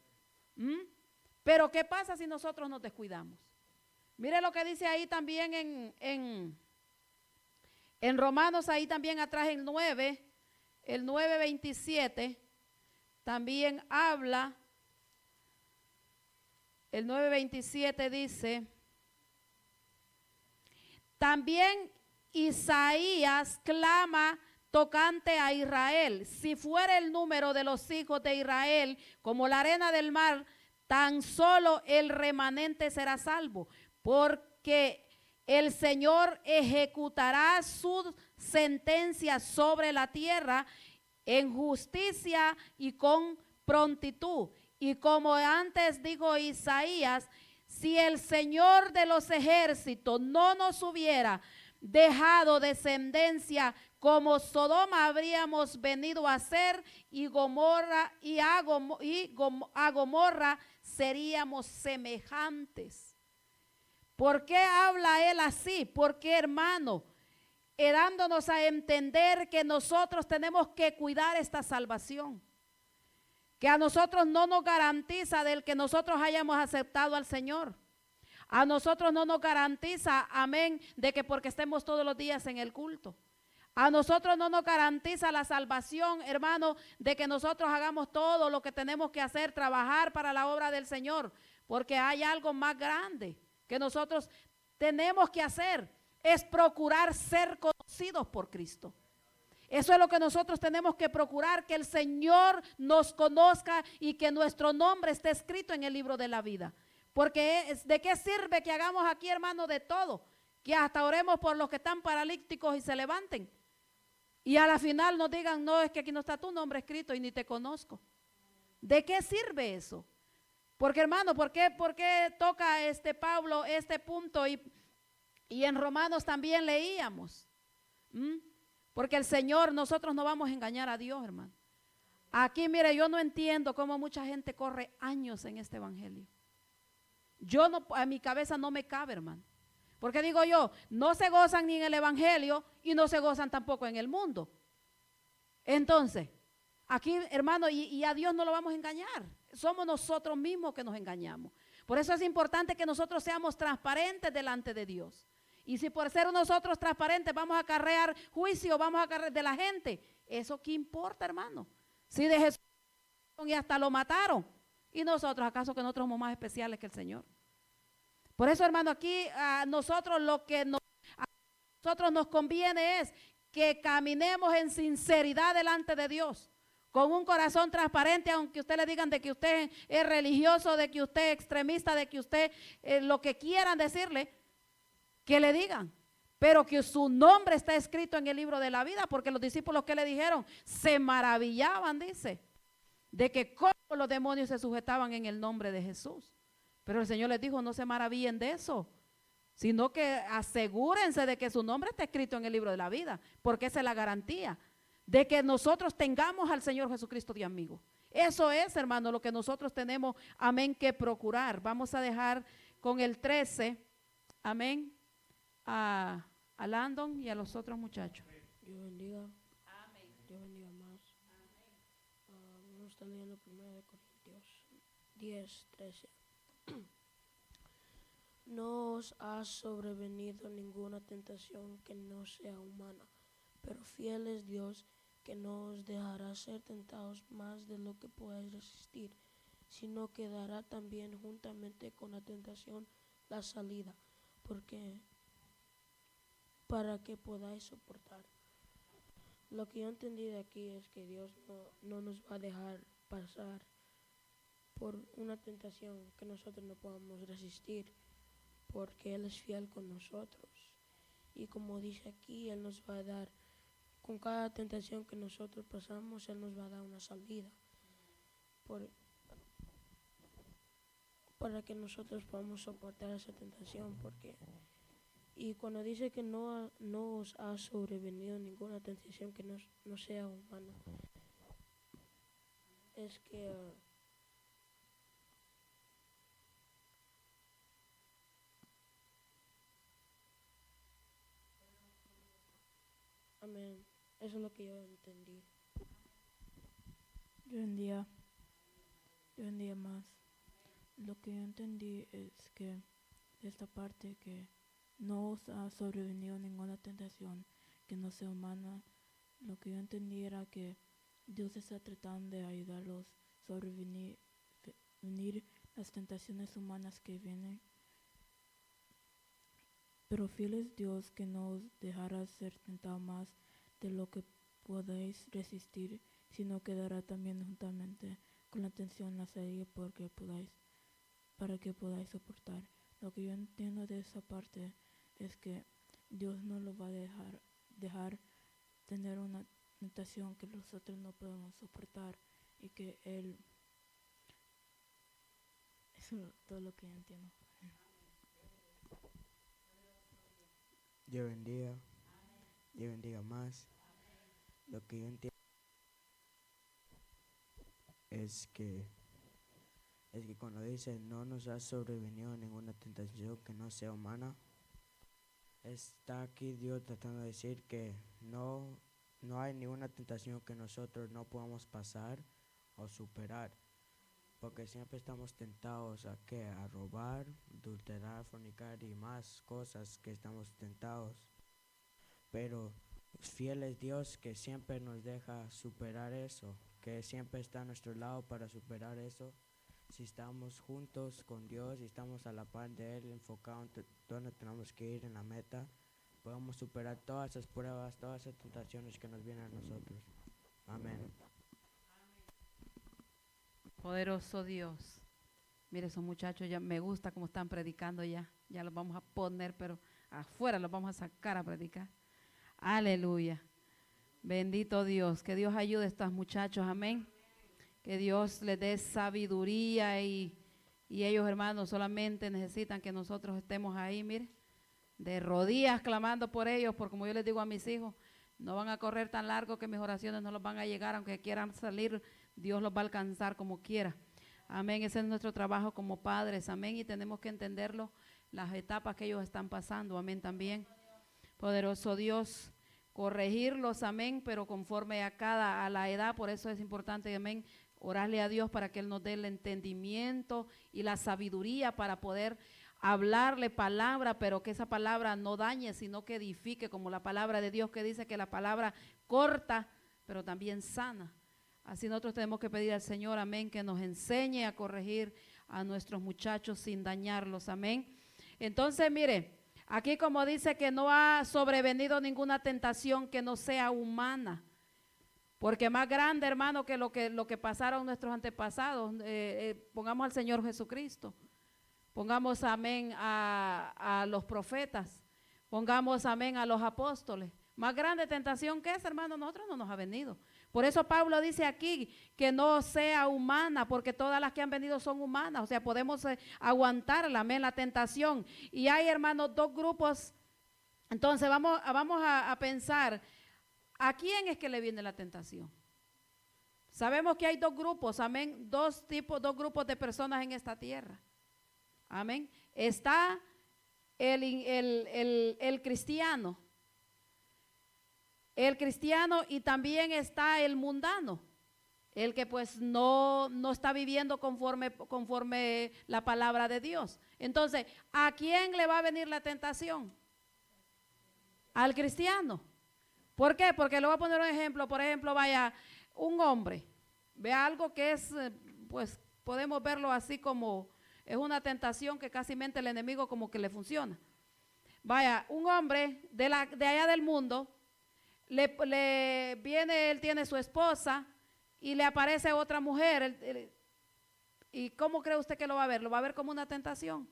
Pero ¿qué pasa si nosotros nos descuidamos? Mire lo que dice ahí también en Romanos, ahí también atrás el 9:27, también habla, el 9:27 dice, también Isaías clama tocante a Israel, si fuera el número de los hijos de Israel como la arena del mar, tan solo el remanente será salvo, porque el Señor ejecutará su sentencia sobre la tierra en justicia y con prontitud. Y como antes dijo Isaías, si el Señor de los ejércitos no nos hubiera dejado descendencia, como Sodoma habríamos venido a ser, y Gomorra a Gomorra seríamos semejantes. ¿Por qué habla él así? Porque, hermano, dándonos a entender que nosotros tenemos que cuidar esta salvación, que a nosotros no nos garantiza del que nosotros hayamos aceptado al Señor. A nosotros no nos garantiza, amén, de que porque estemos todos los días en el culto. A nosotros no nos garantiza la salvación, hermano, de que nosotros hagamos todo lo que tenemos que hacer, trabajar para la obra del Señor, porque hay algo más grande que nosotros tenemos que hacer, es procurar ser conocidos por Cristo. Eso es lo que nosotros tenemos que procurar, que el Señor nos conozca y que nuestro nombre esté escrito en el libro de la vida. Porque ¿de qué sirve que hagamos aquí, hermano, de todo? Que hasta oremos por los que están paralíticos y se levanten. Y a la final nos digan, no, es que aquí no está tu nombre escrito y ni te conozco. ¿De qué sirve eso? Porque, hermano, ¿por qué toca Pablo este punto? Y en Romanos también leíamos. Porque el Señor, nosotros no vamos a engañar a Dios, hermano. Aquí, mire, yo no entiendo cómo mucha gente corre años en este evangelio. A mi cabeza no me cabe, hermano. Porque digo yo, no se gozan ni en el evangelio y no se gozan tampoco en el mundo. Entonces, aquí, hermano, y a Dios no lo vamos a engañar. Somos nosotros mismos que nos engañamos. Por eso es importante que nosotros seamos transparentes delante de Dios. Y si por ser nosotros transparentes vamos a acarrear juicio, vamos a acarrear de la gente, ¿eso qué importa, hermano? Si de Jesús y hasta lo mataron. ¿Y nosotros, acaso que nosotros somos más especiales que el Señor? Por eso, hermano, aquí a nosotros nos conviene es que caminemos en sinceridad delante de Dios, con un corazón transparente, aunque usted le digan de que usted es religioso, de que usted es extremista, de que usted lo que quieran decirle, que le digan, pero que su nombre está escrito en el libro de la vida, porque los discípulos que le dijeron se maravillaban, dice, de que cómo los demonios se sujetaban en el nombre de Jesús. Pero el Señor les dijo, no se maravillen de eso, sino que asegúrense de que su nombre está escrito en el libro de la vida, porque esa es la garantía de que nosotros tengamos al Señor Jesucristo de amigo. Eso es, hermano, lo que nosotros tenemos, amén, que procurar. Vamos a dejar con el 13, amén, a Landon y a los otros muchachos. Dios bendiga. Amén. Dios bendiga más. Vamos a estar leyendo 1 Corintios 10, 13. No os ha sobrevenido ninguna tentación que no sea humana, pero fiel es Dios, que no os dejará ser tentados más de lo que podáis resistir, sino que dará también juntamente con la tentación la salida, para que podáis soportar. Lo que yo entendí de aquí es que Dios no nos va a dejar pasar por una tentación que nosotros no podamos resistir, porque Él es fiel con nosotros. Y como dice aquí, Él nos va a dar, con cada tentación que nosotros pasamos, Él nos va a dar una salida, para que nosotros podamos soportar esa tentación. Y cuando dice que no os ha sobrevenido ninguna tentación que no sea humana, es que amén. Eso es lo que yo entendí. Yo vendía más. Lo que yo entendí es que esta parte que no os ha sobrevenido ninguna tentación que no sea humana, lo que yo entendí era que Dios está tratando de ayudarlos a sobrevenir las tentaciones humanas que vienen. Pero fiel es Dios, que no os dejará ser tentado más de lo que podáis resistir, sino que dará también juntamente con la tentación la salida para que podáis soportar. Lo que yo entiendo de esa parte es que Dios no lo va a dejar tener una tentación que nosotros no podemos soportar, y que Él, eso es todo lo que yo entiendo. Dios bendiga. Dios bendiga más. Lo que yo entiendo es que es que cuando dice no nos ha sobrevenido ninguna tentación que no sea humana, está aquí Dios tratando de decir que no hay ninguna tentación que nosotros no podamos pasar o superar, porque siempre estamos tentados a ¿qué? A robar, adulterar, fornicar y más cosas que estamos tentados. Pero fiel es Dios que siempre nos deja superar eso, que siempre está a nuestro lado para superar eso. Si estamos juntos con Dios y estamos a la par de Él, enfocados en donde tenemos que ir en la meta, podemos superar todas esas pruebas, todas esas tentaciones que nos vienen a nosotros. Amén. Poderoso Dios. Mire, esos muchachos ya me gusta cómo están predicando ya. Ya los vamos a poner, pero afuera los vamos a sacar a predicar. Aleluya. Bendito Dios. Que Dios ayude a estos muchachos. Amén. Que Dios les dé sabiduría y ellos, hermanos, solamente necesitan que nosotros estemos ahí, mire, de rodillas clamando por ellos, porque como yo les digo a mis hijos, no van a correr tan largo que mis oraciones no los van a llegar, aunque quieran salir, Dios los va a alcanzar como quiera. Amén, ese es nuestro trabajo como padres, amén, y tenemos que entenderlo, las etapas que ellos están pasando, amén, también. Poderoso Dios, corregirlos, amén, pero conforme a la edad, por eso es importante, amén, orarle a Dios para que Él nos dé el entendimiento y la sabiduría para poder hablarle palabra, pero que esa palabra no dañe, sino que edifique, como la palabra de Dios que dice que la palabra corta, pero también sana. Así nosotros tenemos que pedir al Señor, amén, que nos enseñe a corregir a nuestros muchachos sin dañarlos, amén. Entonces, mire, aquí como dice que no ha sobrevenido ninguna tentación que no sea humana, porque más grande, hermano, que lo que pasaron nuestros antepasados, pongamos al Señor Jesucristo. Pongamos amén a los profetas, pongamos amén a los apóstoles. Más grande tentación que esa, hermano, nosotros no nos ha venido. Por eso Pablo dice aquí que no sea humana, porque todas las que han venido son humanas. O sea, podemos aguantarla, amén, la tentación. Y hay, hermanos, dos grupos. Entonces vamos a pensar, ¿a quién es que le viene la tentación? Sabemos que hay dos grupos, amén, dos grupos de personas en esta tierra. Amén. Está el cristiano. El cristiano y también está el mundano. El que pues no está viviendo conforme la palabra de Dios. Entonces, ¿a quién le va a venir la tentación? Al cristiano. ¿Por qué? Porque le voy a poner un ejemplo. Por ejemplo, vaya, un hombre. Vea algo que es, pues podemos verlo así como... Es una tentación que casi mente el enemigo como que le funciona. Vaya, un hombre de allá del mundo, le viene, él tiene su esposa y le aparece otra mujer. ¿Y cómo cree usted que lo va a ver? ¿Lo va a ver como una tentación?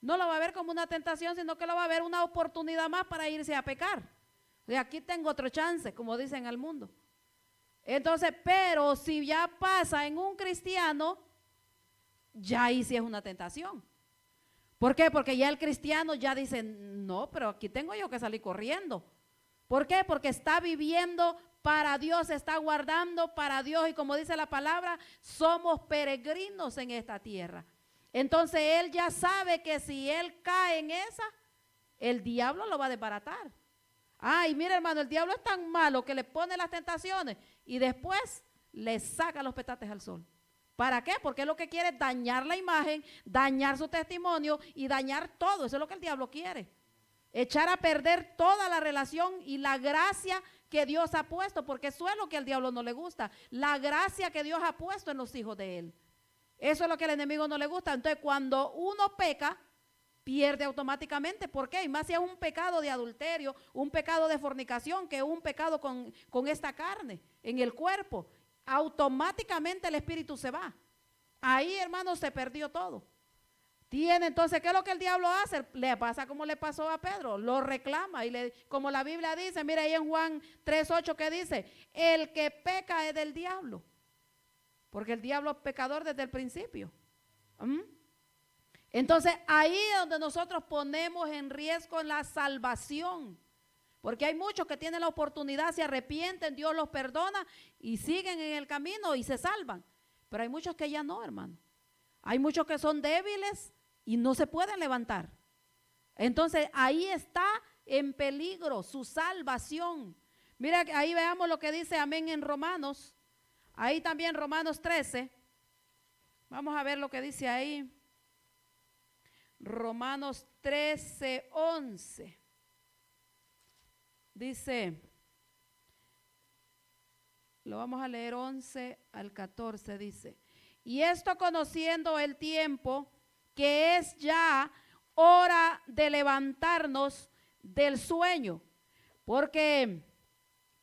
No lo va a ver como una tentación, sino que lo va a ver una oportunidad más para irse a pecar. De aquí tengo otro chance, como dicen al mundo. Entonces, pero si ya pasa en un cristiano, ya ahí sí es una tentación. ¿Por qué? Porque ya el cristiano ya dice, no, pero aquí tengo yo que salir corriendo. ¿Por qué? Porque está viviendo para Dios, está guardando para Dios y como dice la palabra, somos peregrinos en esta tierra. Entonces él ya sabe que si él cae en esa, el diablo lo va a desbaratar. Y mira, hermano, el diablo es tan malo que le pone las tentaciones y después le saca los petates al sol. ¿Para qué? Porque es lo que quiere dañar la imagen, dañar su testimonio y dañar todo. Eso es lo que el diablo quiere. Echar a perder toda la relación y la gracia que Dios ha puesto, porque eso es lo que al diablo no le gusta. La gracia que Dios ha puesto en los hijos de él. Eso es lo que al enemigo no le gusta. Entonces, cuando uno peca, pierde automáticamente. ¿Por qué? Y más si es un pecado de adulterio, un pecado de fornicación, que es un pecado con esta carne en el cuerpo. Automáticamente el espíritu se va. Ahí, hermano, se perdió todo. Entonces, ¿qué es lo que el diablo hace? Le pasa como le pasó a Pedro, lo reclama y como la Biblia dice, mira ahí en Juan 3:8 que dice, el que peca es del diablo, porque el diablo es pecador desde el principio. Entonces, ahí es donde nosotros ponemos en riesgo la salvación. Porque hay muchos que tienen la oportunidad, se arrepienten, Dios los perdona y siguen en el camino y se salvan. Pero hay muchos que ya no, hermano. Hay muchos que son débiles y no se pueden levantar. Entonces ahí está en peligro su salvación. Mira, ahí veamos lo que dice amén en Romanos. Ahí también Romanos 13. Vamos a ver lo que dice ahí. Romanos 13, 11. Dice, lo vamos a leer 11 al 14, dice. Y esto conociendo el tiempo, que es ya hora de levantarnos del sueño, porque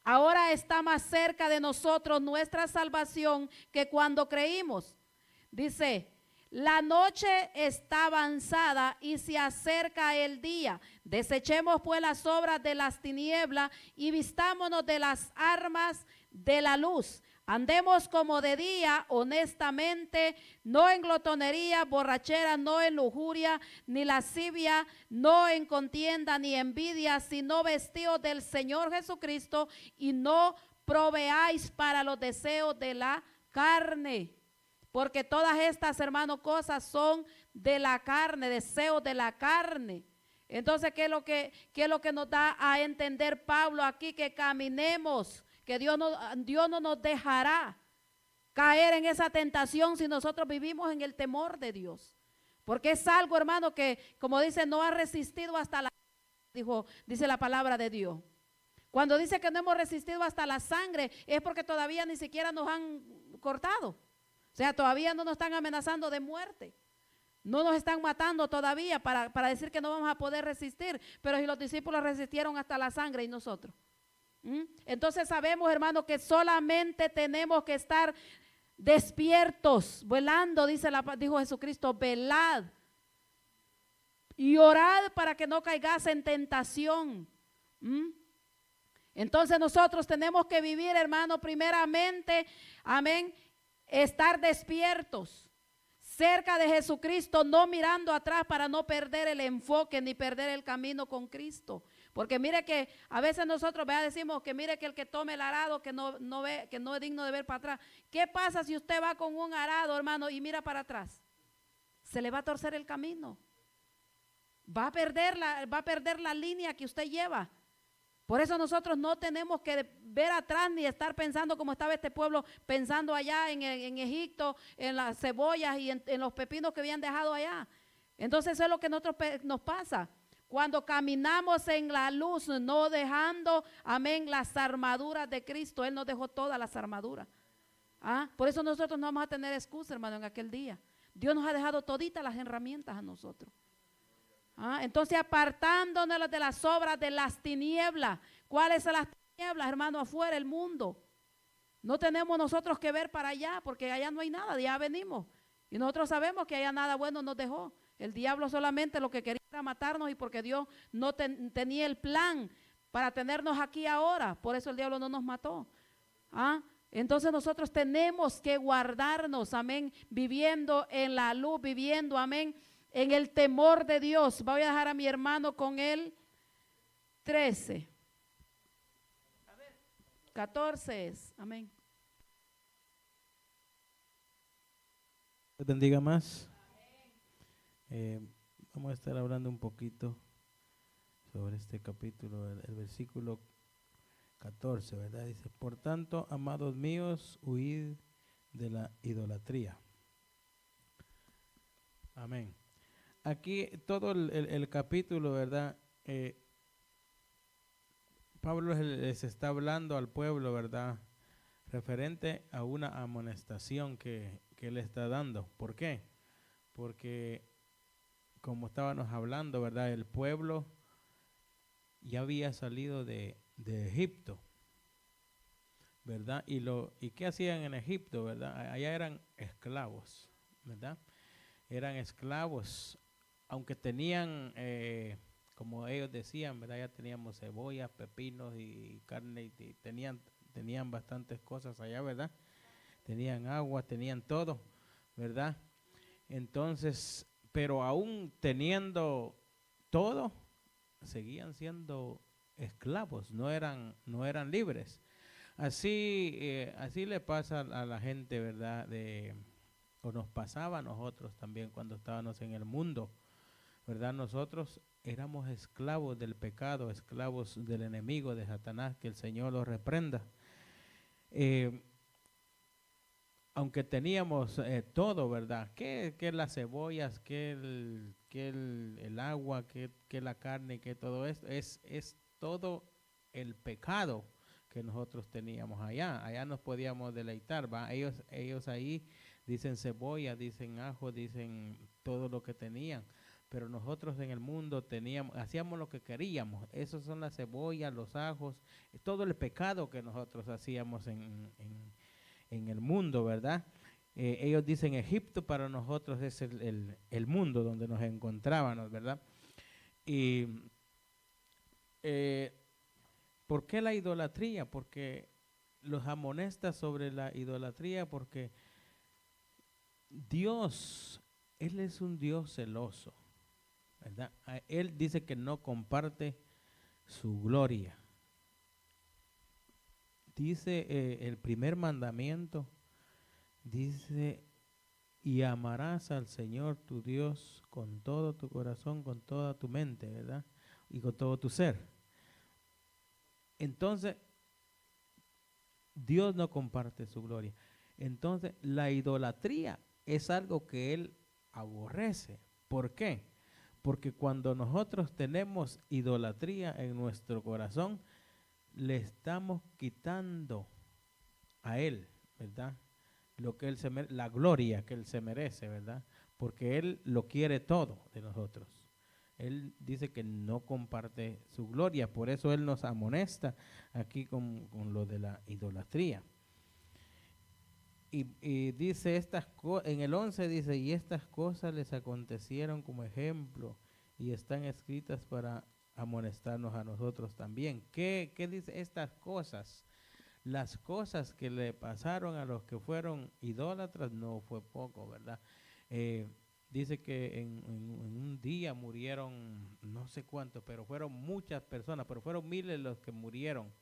ahora está más cerca de nosotros nuestra salvación que cuando creímos. Dice, la noche está avanzada y se acerca el día. Desechemos pues las obras de las tinieblas y vistámonos de las armas de la luz. Andemos como de día, honestamente, no en glotonería, borrachera, no en lujuria, ni lascivia, no en contienda, ni envidia, sino vestidos del Señor Jesucristo y no proveáis para los deseos de la carne. Porque todas estas, hermanos, cosas son de la carne, deseos de la carne. Entonces, ¿qué es lo que nos da a entender Pablo aquí? Que caminemos, que Dios no nos dejará caer en esa tentación si nosotros vivimos en el temor de Dios. Porque es algo, hermano, que, como dice, no ha resistido hasta la, dice la palabra de Dios. Cuando dice que no hemos resistido hasta la sangre, es porque todavía ni siquiera nos han cortado. O sea, todavía no nos están amenazando de muerte. No nos están matando todavía para decir que no vamos a poder resistir. Pero si los discípulos resistieron hasta la sangre, ¿y nosotros? Entonces sabemos, hermano, que solamente tenemos que estar despiertos, velando, dijo Jesucristo, velad y orad para que no caigas en tentación. Entonces nosotros tenemos que vivir, hermano, primeramente, amén, estar despiertos, cerca de Jesucristo, no mirando atrás para no perder el enfoque ni perder el camino con Cristo. Porque mire que a veces nosotros decimos que mire que el que tome el arado que no ve, que no es digno de ver para atrás. ¿Qué pasa si usted va con un arado, hermano, y mira para atrás? Se le va a torcer el camino. Va a perder la línea que usted lleva. Por eso nosotros no tenemos que ver atrás ni estar pensando como estaba este pueblo, pensando allá en Egipto, en las cebollas y en los pepinos que habían dejado allá. Entonces eso es lo que nos pasa. Cuando caminamos en la luz, no dejando, amén, las armaduras de Cristo. Él nos dejó todas las armaduras. Por eso nosotros no vamos a tener excusa, hermano, en aquel día. Dios nos ha dejado toditas las herramientas a nosotros. Entonces, apartándonos de las obras de las tinieblas. ¿Cuáles son las tinieblas, hermano? Afuera, el mundo. No tenemos nosotros que ver para allá, porque allá no hay nada, de allá venimos. Y nosotros sabemos que allá nada bueno nos dejó. El diablo solamente lo que quería era matarnos, y porque Dios no tenía el plan para tenernos aquí ahora. Por eso el diablo no nos mató. Entonces nosotros tenemos que guardarnos, amén, viviendo en la luz, viviendo, amén, en el temor de Dios. Voy a dejar a mi hermano con el 13. 14 es, amén. Dios bendiga más. Vamos a estar hablando un poquito sobre este capítulo, el versículo 14, ¿verdad? Dice, por tanto, amados míos, huid de la idolatría. Amén. Aquí todo el capítulo, ¿verdad? Pablo les está hablando al pueblo, ¿verdad? Referente a una amonestación que él está dando. ¿Por qué? Porque, como estábamos hablando, ¿verdad? El pueblo ya había salido de Egipto, ¿verdad? ¿Y qué hacían en Egipto, verdad? Allá eran esclavos, ¿verdad? Eran esclavos, aunque tenían, como ellos decían, ¿verdad? Ya teníamos cebollas, pepinos y carne, y tenían bastantes cosas allá, ¿verdad? Tenían agua, tenían todo, ¿verdad? Entonces, pero aún teniendo todo, seguían siendo esclavos, no eran libres. Así le pasa a la gente, ¿verdad? o nos pasaba a nosotros también cuando estábamos en el mundo, ¿verdad? Nosotros éramos esclavos del pecado, esclavos del enemigo, de Satanás, que el Señor los reprenda. Eh, Aunque teníamos todo, ¿verdad? Que las cebollas, el agua, que la carne, que todo esto, es todo el pecado que nosotros teníamos allá. Allá nos podíamos deleitar, ¿va? Ellos ahí dicen cebolla, dicen ajo, dicen todo lo que tenían. Pero nosotros en el mundo hacíamos lo que queríamos. Esos son las cebollas, los ajos, todo el pecado que nosotros hacíamos en el mundo, ¿verdad? Ellos dicen Egipto, para nosotros es el mundo donde nos encontrábamos, ¿verdad? Y ¿por qué la idolatría? Porque los amonesta sobre la idolatría, porque Dios, Él es un Dios celoso, ¿verdad? Él dice que no comparte su gloria. Dice el primer mandamiento, dice, y amarás al Señor tu Dios con todo tu corazón, con toda tu mente, ¿verdad? Y con todo tu ser. Entonces, Dios no comparte su gloria. Entonces, la idolatría es algo que Él aborrece. ¿Por qué? Porque cuando nosotros tenemos idolatría en nuestro corazón, le estamos quitando a Él, ¿verdad? Lo que Él la gloria que Él se merece, ¿verdad? Porque Él lo quiere todo de nosotros. Él dice que no comparte su gloria, por eso Él nos amonesta aquí con lo de la idolatría. Y dice en el 11 dice, y estas cosas les acontecieron como ejemplo y están escritas para amonestarnos a nosotros también. ¿Qué dice estas cosas? Las cosas que le pasaron a los que fueron idólatras no fue poco, ¿verdad? Dice que en un día murieron no sé cuántos, pero fueron muchas personas, pero fueron miles los que murieron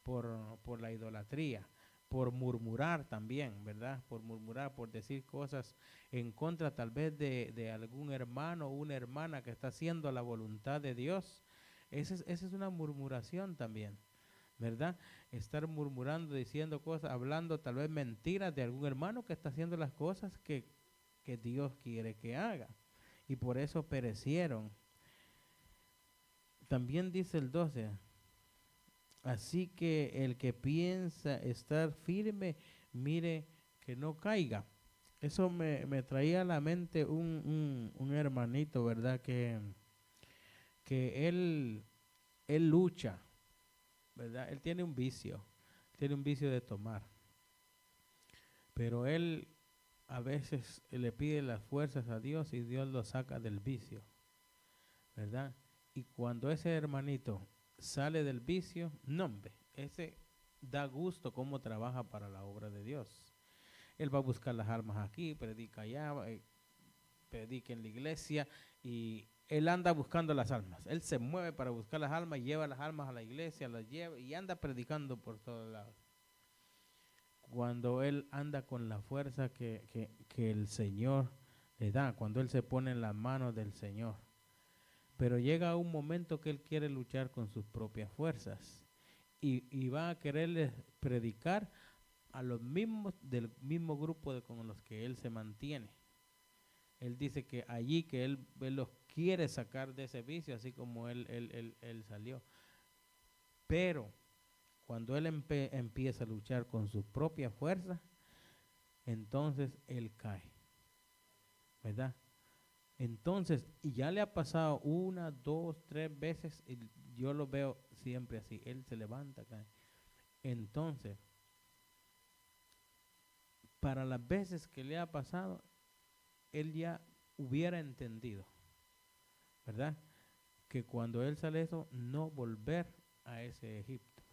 por la idolatría, por murmurar también, ¿verdad? Por murmurar, por decir cosas en contra tal vez de algún hermano o una hermana que está haciendo la voluntad de Dios. Esa es una murmuración también, ¿verdad? Estar murmurando, diciendo cosas, hablando tal vez mentiras de algún hermano que está haciendo las cosas que Dios quiere que haga. Y por eso perecieron. También dice el 12, así que el que piensa estar firme, mire que no caiga. Eso me traía a la mente un hermanito, ¿verdad? Que él lucha, ¿verdad? Él tiene un vicio de tomar. Pero él a veces le pide las fuerzas a Dios y Dios lo saca del vicio, ¿verdad? Y cuando ese hermanito sale del vicio, no, hombre, ese da gusto cómo trabaja para la obra de Dios. Él va a buscar las almas aquí, predica allá, predica en la iglesia y él anda buscando las almas. Él se mueve para buscar las almas, lleva las almas a la iglesia, las lleva y anda predicando por todos lados. Cuando él anda con la fuerza que el Señor le da, cuando él se pone en las manos del Señor. Pero llega un momento que él quiere luchar con sus propias fuerzas y va a quererle predicar a los mismos del mismo grupo con los que él se mantiene. Él dice que allí que él los quiere sacar de ese vicio, así como él salió. Pero cuando él empieza a luchar con su propia fuerza, entonces él cae, ¿verdad? Entonces, y ya le ha pasado 1, 2, 3 veces, y yo lo veo siempre así, él se levanta, cae. Entonces, para las veces que le ha pasado, él ya hubiera entendido, ¿verdad? Que cuando él sale eso, no volver a ese Egipto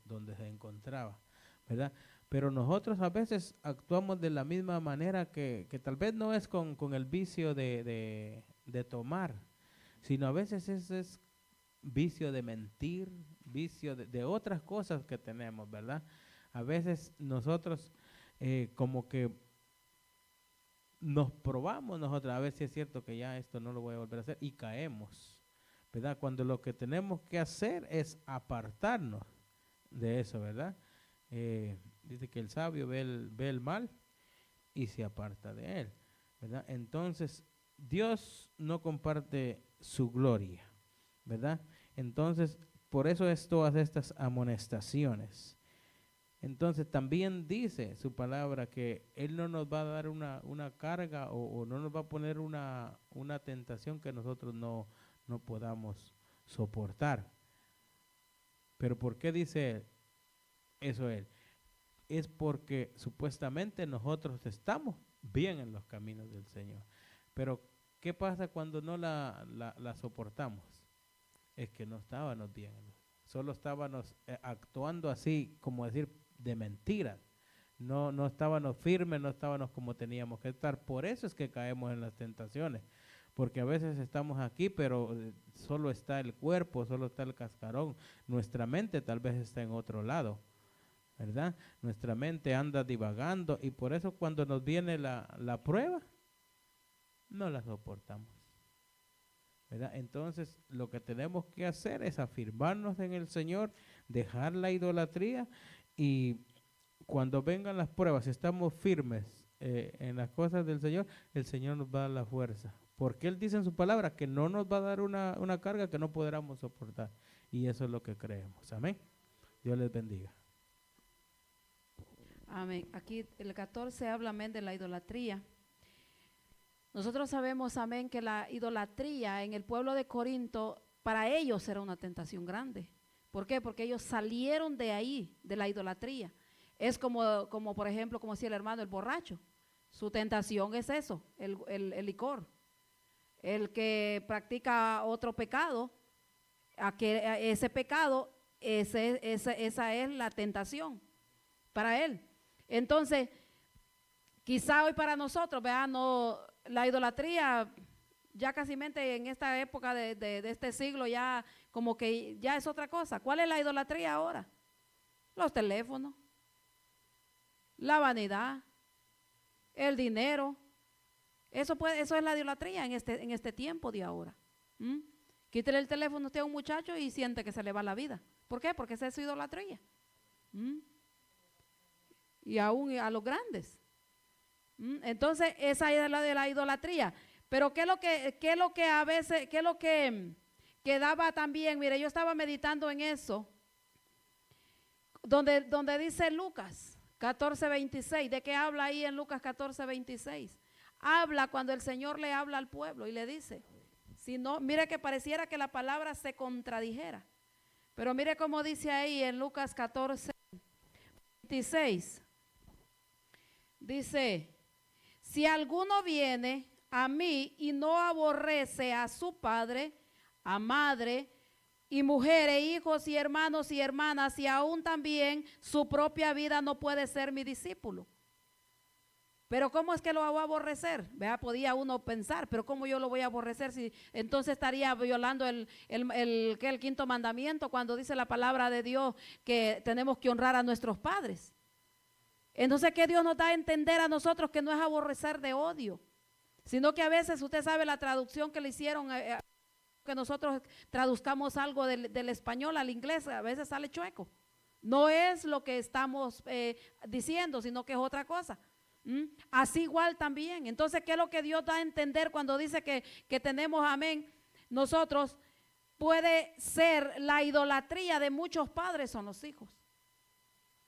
donde se encontraba, ¿verdad? Pero nosotros a veces actuamos de la misma manera que tal vez no es con el vicio de tomar, sino a veces es vicio de mentir, vicio de otras cosas que tenemos, ¿verdad? A veces nosotros como que nos probamos nosotros a ver si es cierto que ya esto no lo voy a volver a hacer y caemos, ¿verdad? Cuando lo que tenemos que hacer es apartarnos de eso, ¿verdad? Dice que el sabio ve el mal y se aparta de él, ¿verdad? Entonces, Dios no comparte su gloria, ¿verdad? Entonces, por eso es todas estas amonestaciones. Entonces, también dice su palabra que Él no nos va a dar una carga o no nos va a poner una tentación que nosotros no podamos soportar. Pero ¿por qué dice eso Él? Es porque supuestamente nosotros estamos bien en los caminos del Señor. Pero ¿qué pasa cuando no la soportamos? Es que no estábamos bien, solo estábamos actuando así, como decir, de mentiras. No estábamos firmes, no estábamos como teníamos que estar. Por eso es que caemos en las tentaciones, porque a veces estamos aquí, pero solo está el cuerpo, solo está el cascarón. Nuestra mente tal vez está en otro lado, ¿verdad? Nuestra mente anda divagando y por eso cuando nos viene la prueba, no la soportamos, ¿verdad? Entonces lo que tenemos que hacer es afirmarnos en el Señor, dejar la idolatría y cuando vengan las pruebas, si estamos firmes en las cosas del Señor, el Señor nos va a dar la fuerza. Porque Él dice en su palabra que no nos va a dar una carga que no podamos soportar. Y eso es lo que creemos. Amén. Dios les bendiga. Amén. Aquí el 14 habla, amén, de la idolatría. Nosotros sabemos, amén, que la idolatría en el pueblo de Corinto, para ellos era una tentación grande. ¿Por qué? Porque ellos salieron de ahí, de la idolatría. Es como por ejemplo, como decía el hermano, el borracho. Su tentación es eso, el licor. El que practica otro pecado, ese pecado, esa es la tentación para él. Entonces, quizá hoy para nosotros, vean, no, la idolatría ya casi en esta época de este siglo ya como que ya es otra cosa. ¿Cuál es la idolatría ahora? Los teléfonos, la vanidad, el dinero. Eso es la idolatría en este tiempo de ahora. Quítele el teléfono usted a un muchacho y siente que se le va la vida. ¿Por qué? Porque esa es su idolatría. Y aún a los grandes. Entonces, esa es la de la idolatría. Pero ¿qué es lo que a veces, qué es lo que daba también? Mire, yo estaba meditando en eso, donde dice Lucas 14:26, ¿de qué habla ahí en Lucas 14:26? Habla cuando el Señor le habla al pueblo y le dice, si no, mire que pareciera que la palabra se contradijera, pero mire cómo dice ahí en Lucas 14:26, dice, si alguno viene a mí y no aborrece a su padre, a madre, y mujeres, hijos y hermanos y hermanas, y aún también su propia vida, no puede ser mi discípulo. Pero ¿cómo es que lo va a aborrecer? Vea, podía uno pensar, pero ¿cómo yo lo voy a aborrecer si entonces estaría violando el quinto mandamiento cuando dice la palabra de Dios que tenemos que honrar a nuestros padres? Entonces, ¿qué Dios nos da a entender a nosotros? Que no es aborrecer de odio, sino que a veces usted sabe la traducción que le hicieron, que nosotros traduzcamos algo del español al inglés, a veces sale chueco. No es lo que estamos diciendo, sino que es otra cosa. Así igual también. Entonces, ¿qué es lo que Dios da a entender cuando dice que tenemos, amén? Nosotros puede ser la idolatría de muchos padres son los hijos.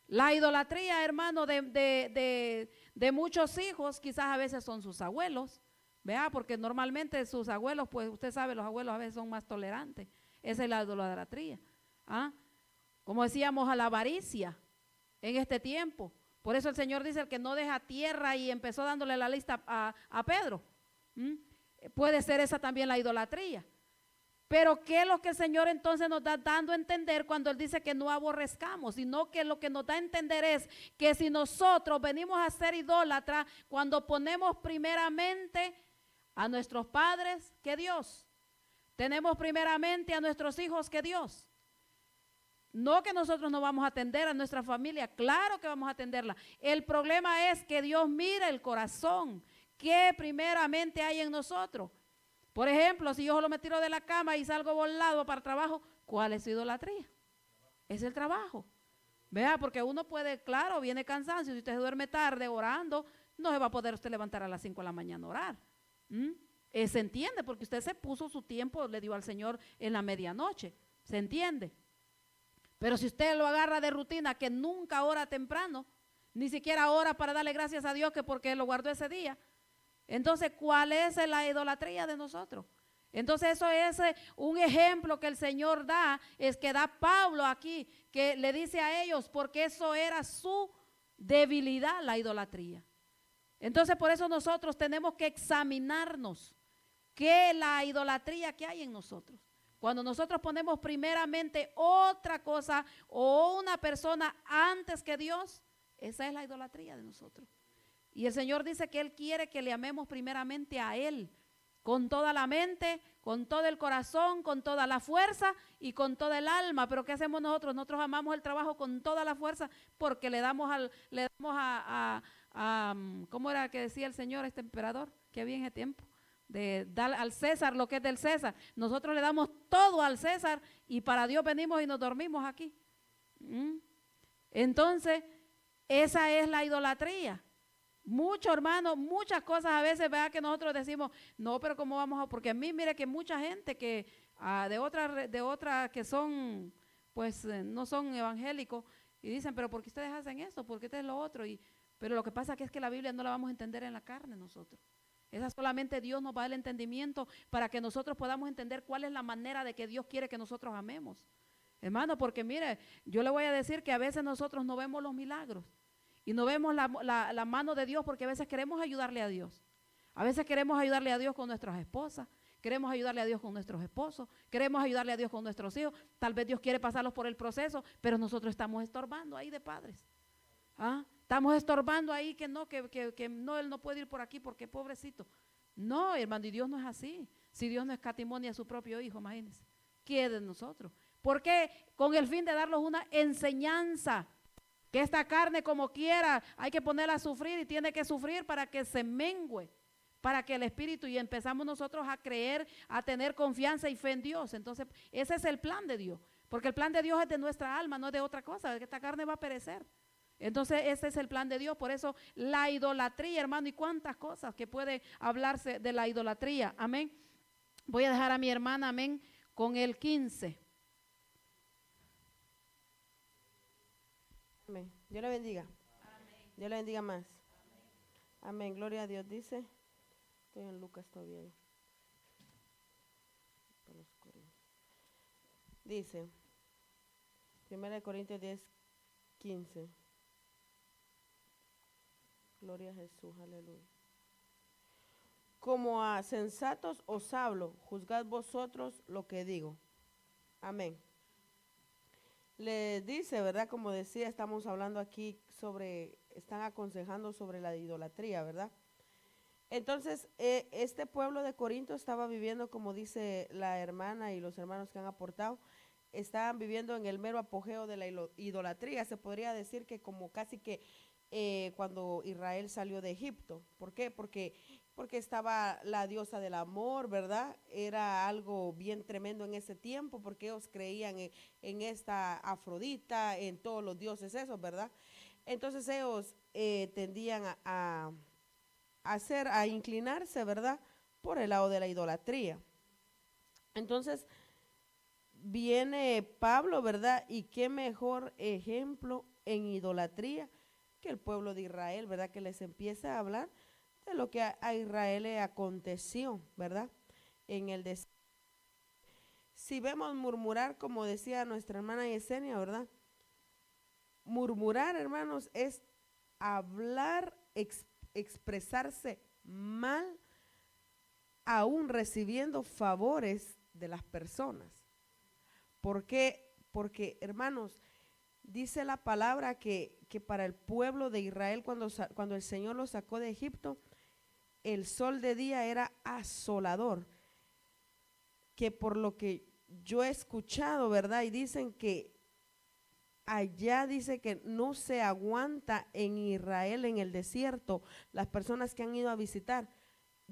La idolatría, hermano, de muchos hijos, quizás a veces son sus abuelos, vea, porque normalmente sus abuelos, pues usted sabe, los abuelos a veces son más tolerantes. Esa es la idolatría. Como decíamos, a la avaricia en este tiempo. Por eso el Señor dice, el que no deja tierra, y empezó dándole la lista a Pedro. Puede ser esa también la idolatría. Pero ¿qué es lo que el Señor entonces nos está dando a entender cuando Él dice que no aborrezcamos? Sino que lo que nos da a entender es que si nosotros venimos a ser idólatras, cuando ponemos primeramente a nuestros padres que Dios, tenemos primeramente a nuestros hijos que Dios. No que nosotros no vamos a atender a nuestra familia, claro que vamos a atenderla. El problema es que Dios mira el corazón, ¿qué primeramente hay en nosotros? Por ejemplo, si yo solo me tiro de la cama y salgo volado para el trabajo, ¿cuál es su idolatría? Es el trabajo. Vea, porque uno puede, claro, viene cansancio, si usted duerme tarde orando, no se va a poder usted levantar a las 5 de la mañana a orar. Se entiende, porque usted se puso su tiempo, le dio al Señor en la medianoche, se entiende. Pero si usted lo agarra de rutina, que nunca ora temprano, ni siquiera ora para darle gracias a Dios que porque lo guardó ese día, entonces, ¿cuál es la idolatría de nosotros? Entonces, eso es un ejemplo que el Señor da, es que da Pablo aquí, que le dice a ellos, porque eso era su debilidad, la idolatría. Entonces, por eso nosotros tenemos que examinarnos qué es la idolatría que hay en nosotros. Cuando nosotros ponemos primeramente otra cosa o una persona antes que Dios, esa es la idolatría de nosotros. Y el Señor dice que Él quiere que le amemos primeramente a Él, con toda la mente, con todo el corazón, con toda la fuerza y con toda el alma. Pero ¿qué hacemos nosotros? Nosotros amamos el trabajo con toda la fuerza porque le damos ¿cómo era que decía el Señor, este emperador que había en ese tiempo? De dar al César lo que es del César. Nosotros le damos todo al César y para Dios venimos y nos dormimos aquí. Entonces, esa es la idolatría. Mucho, hermano, muchas cosas a veces, vea que nosotros decimos, no, pero ¿cómo vamos a? Porque a mí, mire que mucha gente que de otra que son, pues no son evangélicos y dicen, pero ¿por qué ustedes hacen esto? ¿Por qué ustedes lo otro? Pero lo que pasa es que la Biblia no la vamos a entender en la carne nosotros. Esa solamente Dios nos va a dar el entendimiento para que nosotros podamos entender cuál es la manera de que Dios quiere que nosotros amemos. Hermano, porque mire, yo le voy a decir que a veces nosotros no vemos los milagros. Y no vemos la mano de Dios porque a veces queremos ayudarle a Dios. A veces queremos ayudarle a Dios con nuestras esposas, queremos ayudarle a Dios con nuestros esposos, queremos ayudarle a Dios con nuestros hijos. Tal vez Dios quiere pasarlos por el proceso, pero nosotros estamos estorbando ahí de padres. Estamos estorbando ahí que no, él no puede ir por aquí porque pobrecito. No, hermano, y Dios no es así. Si Dios no escatimonia a su propio hijo, imagínense. ¿Qué de nosotros? Porque con el fin de darnos una enseñanza. Que esta carne como quiera hay que ponerla a sufrir y tiene que sufrir para que se mengüe, para que el espíritu y empezamos nosotros a creer, a tener confianza y fe en Dios. Entonces ese es el plan de Dios, porque el plan de Dios es de nuestra alma, no es de otra cosa, que esta carne va a perecer. Entonces ese es el plan de Dios, por eso la idolatría, hermano, y cuántas cosas que puede hablarse de la idolatría, amén. Voy a dejar a mi hermana, amén, con el 15. Amén. Dios le bendiga. Amén. Dios le bendiga más. Amén. Amén. Gloria a Dios. Dice, estoy en Lucas todavía. Dice, 1 Corintios 10, 15. Gloria a Jesús, aleluya. Como a sensatos os hablo, juzgad vosotros lo que digo. Amén. Le dice, ¿verdad? Como decía, estamos hablando aquí están aconsejando sobre la idolatría, ¿verdad? Entonces, este pueblo de Corinto estaba viviendo, como dice la hermana y los hermanos que han aportado, estaban viviendo en el mero apogeo de la idolatría. Se podría decir que como casi que cuando Israel salió de Egipto. ¿Por qué? Porque estaba la diosa del amor, ¿verdad? Era algo bien tremendo en ese tiempo porque ellos creían en esta Afrodita, en todos los dioses esos, ¿verdad? Entonces ellos tendían a inclinarse, ¿verdad? Por el lado de la idolatría. Entonces viene Pablo, ¿verdad? Y qué mejor ejemplo en idolatría que el pueblo de Israel, ¿verdad? Que les empieza a hablar de lo que a Israel le aconteció, ¿verdad? En el desierto. Si vemos murmurar, como decía nuestra hermana Yesenia, ¿verdad? Murmurar, hermanos, es hablar, expresarse mal, aún recibiendo favores de las personas. ¿Por qué? Porque, hermanos, dice la palabra que para el pueblo de Israel, cuando el Señor lo sacó de Egipto, el sol de día era asolador, que por lo que yo he escuchado, ¿verdad? Y dicen que allá dice que no se aguanta en Israel, en el desierto, las personas que han ido a visitar,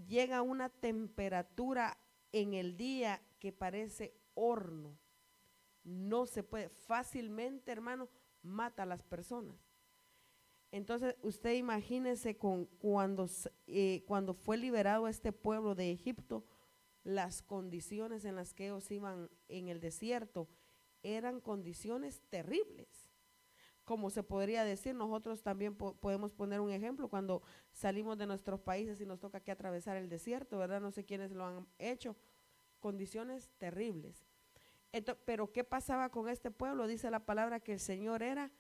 llega una temperatura en el día que parece horno. No se puede, fácilmente, hermano, mata a las personas. Entonces, usted imagínese cuando fue liberado este pueblo de Egipto, las condiciones en las que ellos iban en el desierto eran condiciones terribles. Como se podría decir, nosotros también podemos poner un ejemplo cuando salimos de nuestros países y nos toca aquí atravesar el desierto, ¿verdad? No sé quiénes lo han hecho, condiciones terribles. Pero ¿qué pasaba con este pueblo? Dice la palabra que el Señor era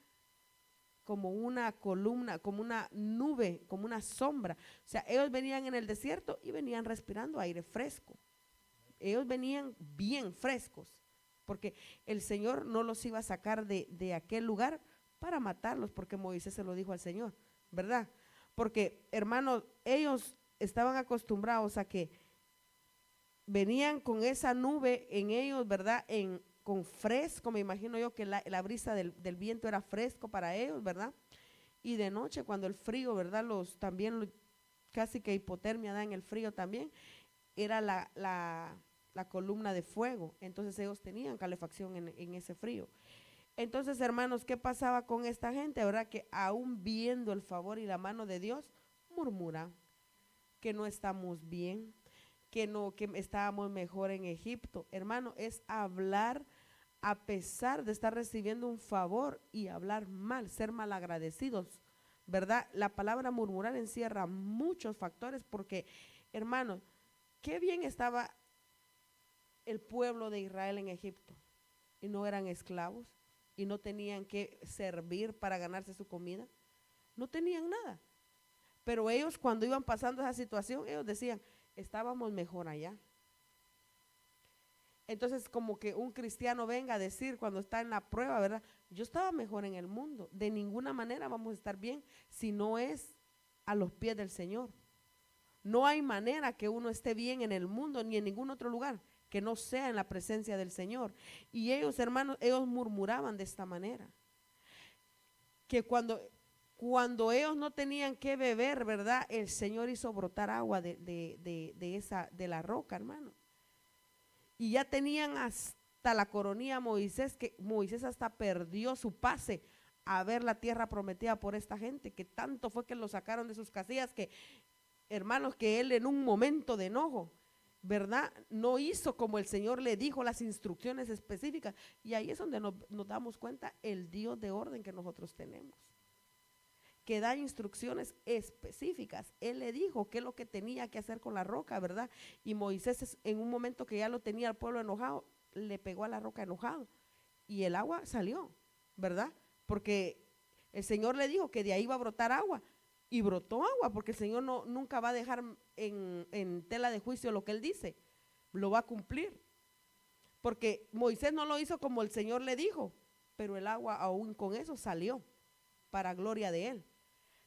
como una columna, como una nube, como una sombra. O sea, ellos venían en el desierto y venían respirando aire fresco. Ellos venían bien frescos, porque el Señor no los iba a sacar de aquel lugar para matarlos, porque Moisés se lo dijo al Señor, ¿verdad? Porque, hermanos, ellos estaban acostumbrados a que venían con esa nube en ellos, ¿verdad? Con fresco, me imagino yo que la brisa del viento era fresco para ellos, ¿verdad? Y de noche cuando el frío, ¿verdad? Casi que hipotermia da en el frío también, era la columna de fuego, entonces ellos tenían calefacción en ese frío. Entonces, hermanos, ¿qué pasaba con esta gente? ¿Verdad? Que aún viendo el favor y la mano de Dios, murmuran que no estamos bien, que estábamos mejor en Egipto. Hermano, es hablar a pesar de estar recibiendo un favor y hablar mal, ser malagradecidos, ¿verdad? La palabra murmurar encierra muchos factores porque, hermano, qué bien estaba el pueblo de Israel en Egipto y no eran esclavos y no tenían que servir para ganarse su comida, no tenían nada. Pero ellos cuando iban pasando esa situación, ellos decían, estábamos mejor allá. Entonces, como que un cristiano venga a decir cuando está en la prueba, ¿verdad? Yo estaba mejor en el mundo. De ninguna manera vamos a estar bien si no es a los pies del Señor. No hay manera que uno esté bien en el mundo ni en ningún otro lugar que no sea en la presencia del Señor. Y ellos, hermanos, ellos murmuraban de esta manera. Que cuando ellos no tenían que beber, ¿verdad? El Señor hizo brotar agua de la roca, hermano. Y ya tenían hasta la coronilla Moisés, que Moisés hasta perdió su pase a ver la tierra prometida por esta gente, que tanto fue que lo sacaron de sus casillas, que hermanos, que él en un momento de enojo, ¿verdad? No hizo como el Señor le dijo las instrucciones específicas. Y ahí es donde nos damos cuenta el Dios de orden que nosotros tenemos, que da instrucciones específicas. Él le dijo qué es lo que tenía que hacer con la roca, ¿verdad? Y Moisés en un momento que ya lo tenía el pueblo enojado, le pegó a la roca enojado y el agua salió, ¿verdad? Porque el Señor le dijo que de ahí iba a brotar agua y brotó agua, porque el Señor nunca va a dejar en tela de juicio lo que Él dice, lo va a cumplir. Porque Moisés no lo hizo como el Señor le dijo, pero el agua aún con eso salió para gloria de Él.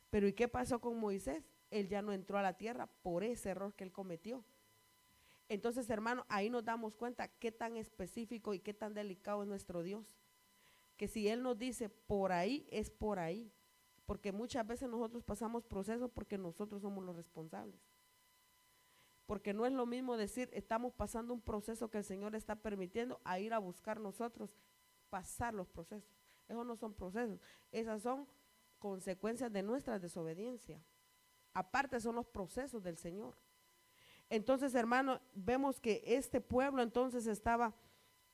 Pero ¿y qué pasó con Moisés? Él ya no entró a la tierra por ese error que él cometió. Entonces, hermano, ahí nos damos cuenta qué tan específico y qué tan delicado es nuestro Dios. Que si Él nos dice por ahí, es por ahí. Porque muchas veces nosotros pasamos procesos porque nosotros somos los responsables. Porque no es lo mismo decir, estamos pasando un proceso que el Señor está permitiendo, a ir a buscar nosotros pasar los procesos. Esos no son procesos, esas son consecuencias de nuestra desobediencia. Aparte son los procesos del Señor. Entonces, hermano, vemos que este pueblo entonces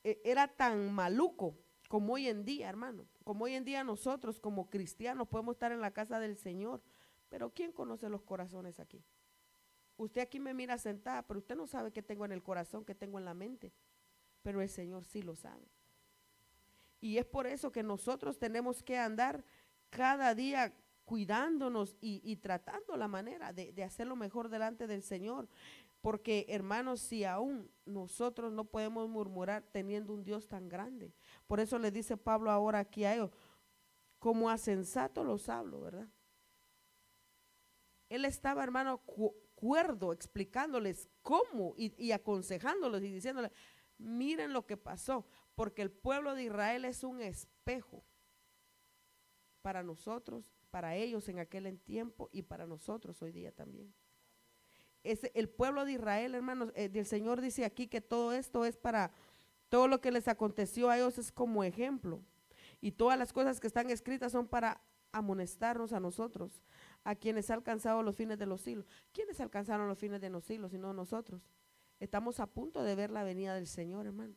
era tan maluco como hoy en día, hermano. Como hoy en día nosotros como cristianos podemos estar en la casa del Señor, pero ¿quién conoce los corazones aquí? Usted aquí me mira sentada, pero usted no sabe qué tengo en el corazón, qué tengo en la mente, pero el Señor sí lo sabe. Y es por eso que nosotros tenemos que andar cada día cuidándonos y tratando la manera de hacer lo mejor delante del Señor. Porque, hermanos, si aún nosotros no podemos murmurar teniendo un Dios tan grande. Por eso le dice Pablo ahora aquí a ellos, como a sensato los hablo, ¿verdad? Él estaba, hermano, cuerdo, explicándoles cómo y aconsejándolos y diciéndoles, miren lo que pasó. Porque el pueblo de Israel es un espejo para nosotros, para ellos en aquel tiempo y para nosotros hoy día también. El pueblo de Israel, hermanos, el Señor dice aquí que todo esto es para, todo lo que les aconteció a ellos es como ejemplo. Y todas las cosas que están escritas son para amonestarnos a nosotros, a quienes han alcanzado los fines de los siglos. ¿Quiénes alcanzaron los fines de los siglos sino nosotros? Estamos a punto de ver la venida del Señor, hermano.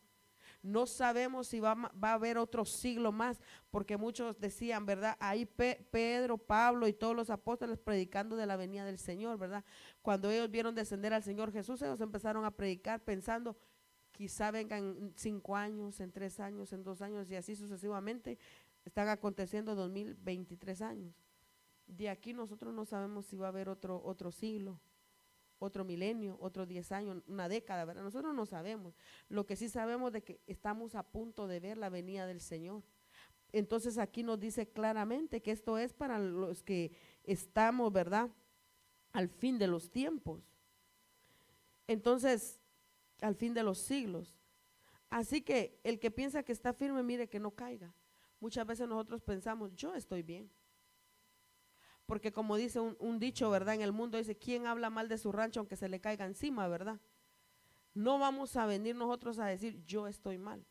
No sabemos si va a haber otro siglo más, porque muchos decían, ¿verdad? Ahí Pedro, Pablo y todos los apóstoles predicando de la venida del Señor, ¿verdad? Cuando ellos vieron descender al Señor Jesús, ellos empezaron a predicar pensando, quizá vengan en 5 años, en 3 años, en 2 años y así sucesivamente. Están aconteciendo 2023 años. De aquí nosotros no sabemos si va a haber otro siglo, otro milenio, otros 10 años, una década, ¿verdad? Nosotros no sabemos. Lo que sí sabemos de que estamos a punto de ver la venida del Señor. Entonces aquí nos dice claramente que esto es para los que estamos, ¿verdad? Al fin de los tiempos. Entonces, al fin de los siglos. Así que el que piensa que está firme, mire que no caiga. Muchas veces nosotros pensamos, yo estoy bien. Porque como dice un dicho, ¿verdad? En el mundo dice, ¿quién habla mal de su rancho aunque se le caiga encima, ¿verdad? No vamos a venir nosotros a decir, yo estoy mal.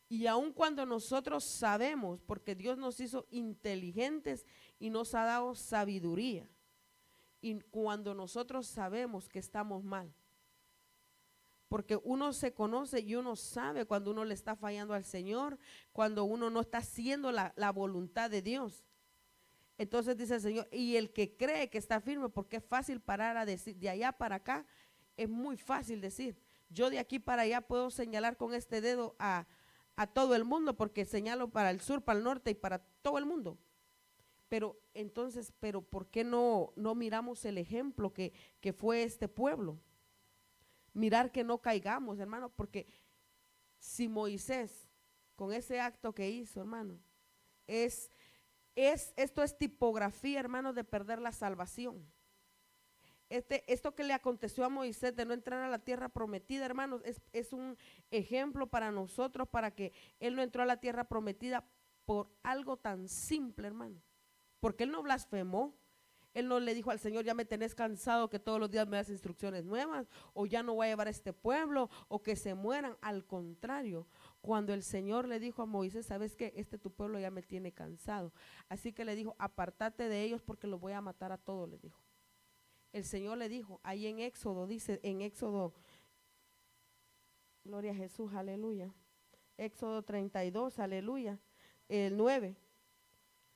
Y aun cuando nosotros sabemos, porque Dios nos hizo inteligentes y nos ha dado sabiduría, y cuando nosotros sabemos que estamos mal, porque uno se conoce y uno sabe cuando uno le está fallando al Señor, cuando uno no está haciendo la voluntad de Dios. Entonces dice el Señor, y el que cree que está firme, porque es fácil parar a decir, de allá para acá, es muy fácil decir. Yo de aquí para allá puedo señalar con este dedo a todo el mundo, porque señalo para el sur, para el norte y para todo el mundo. Pero entonces, ¿por qué no miramos el ejemplo que fue este pueblo? Mirar que no caigamos, hermano, porque si Moisés, con ese acto que hizo, hermano, esto es tipografía, hermano, de perder la salvación. Esto que le aconteció a Moisés de no entrar a la tierra prometida, hermanos, es un ejemplo para nosotros, para que él no entró a la tierra prometida por algo tan simple, hermano. Porque él no blasfemó. Él no le dijo al Señor, ya me tenés cansado que todos los días me das instrucciones nuevas, o ya no voy a llevar a este pueblo, o que se mueran. Al contrario, cuando el Señor le dijo a Moisés, ¿sabes qué? Tu pueblo ya me tiene cansado. Así que le dijo, apártate de ellos porque los voy a matar a todos, le dijo. El Señor le dijo, ahí en Éxodo, dice, en Éxodo, gloria a Jesús, aleluya. Éxodo 32, aleluya, el 9.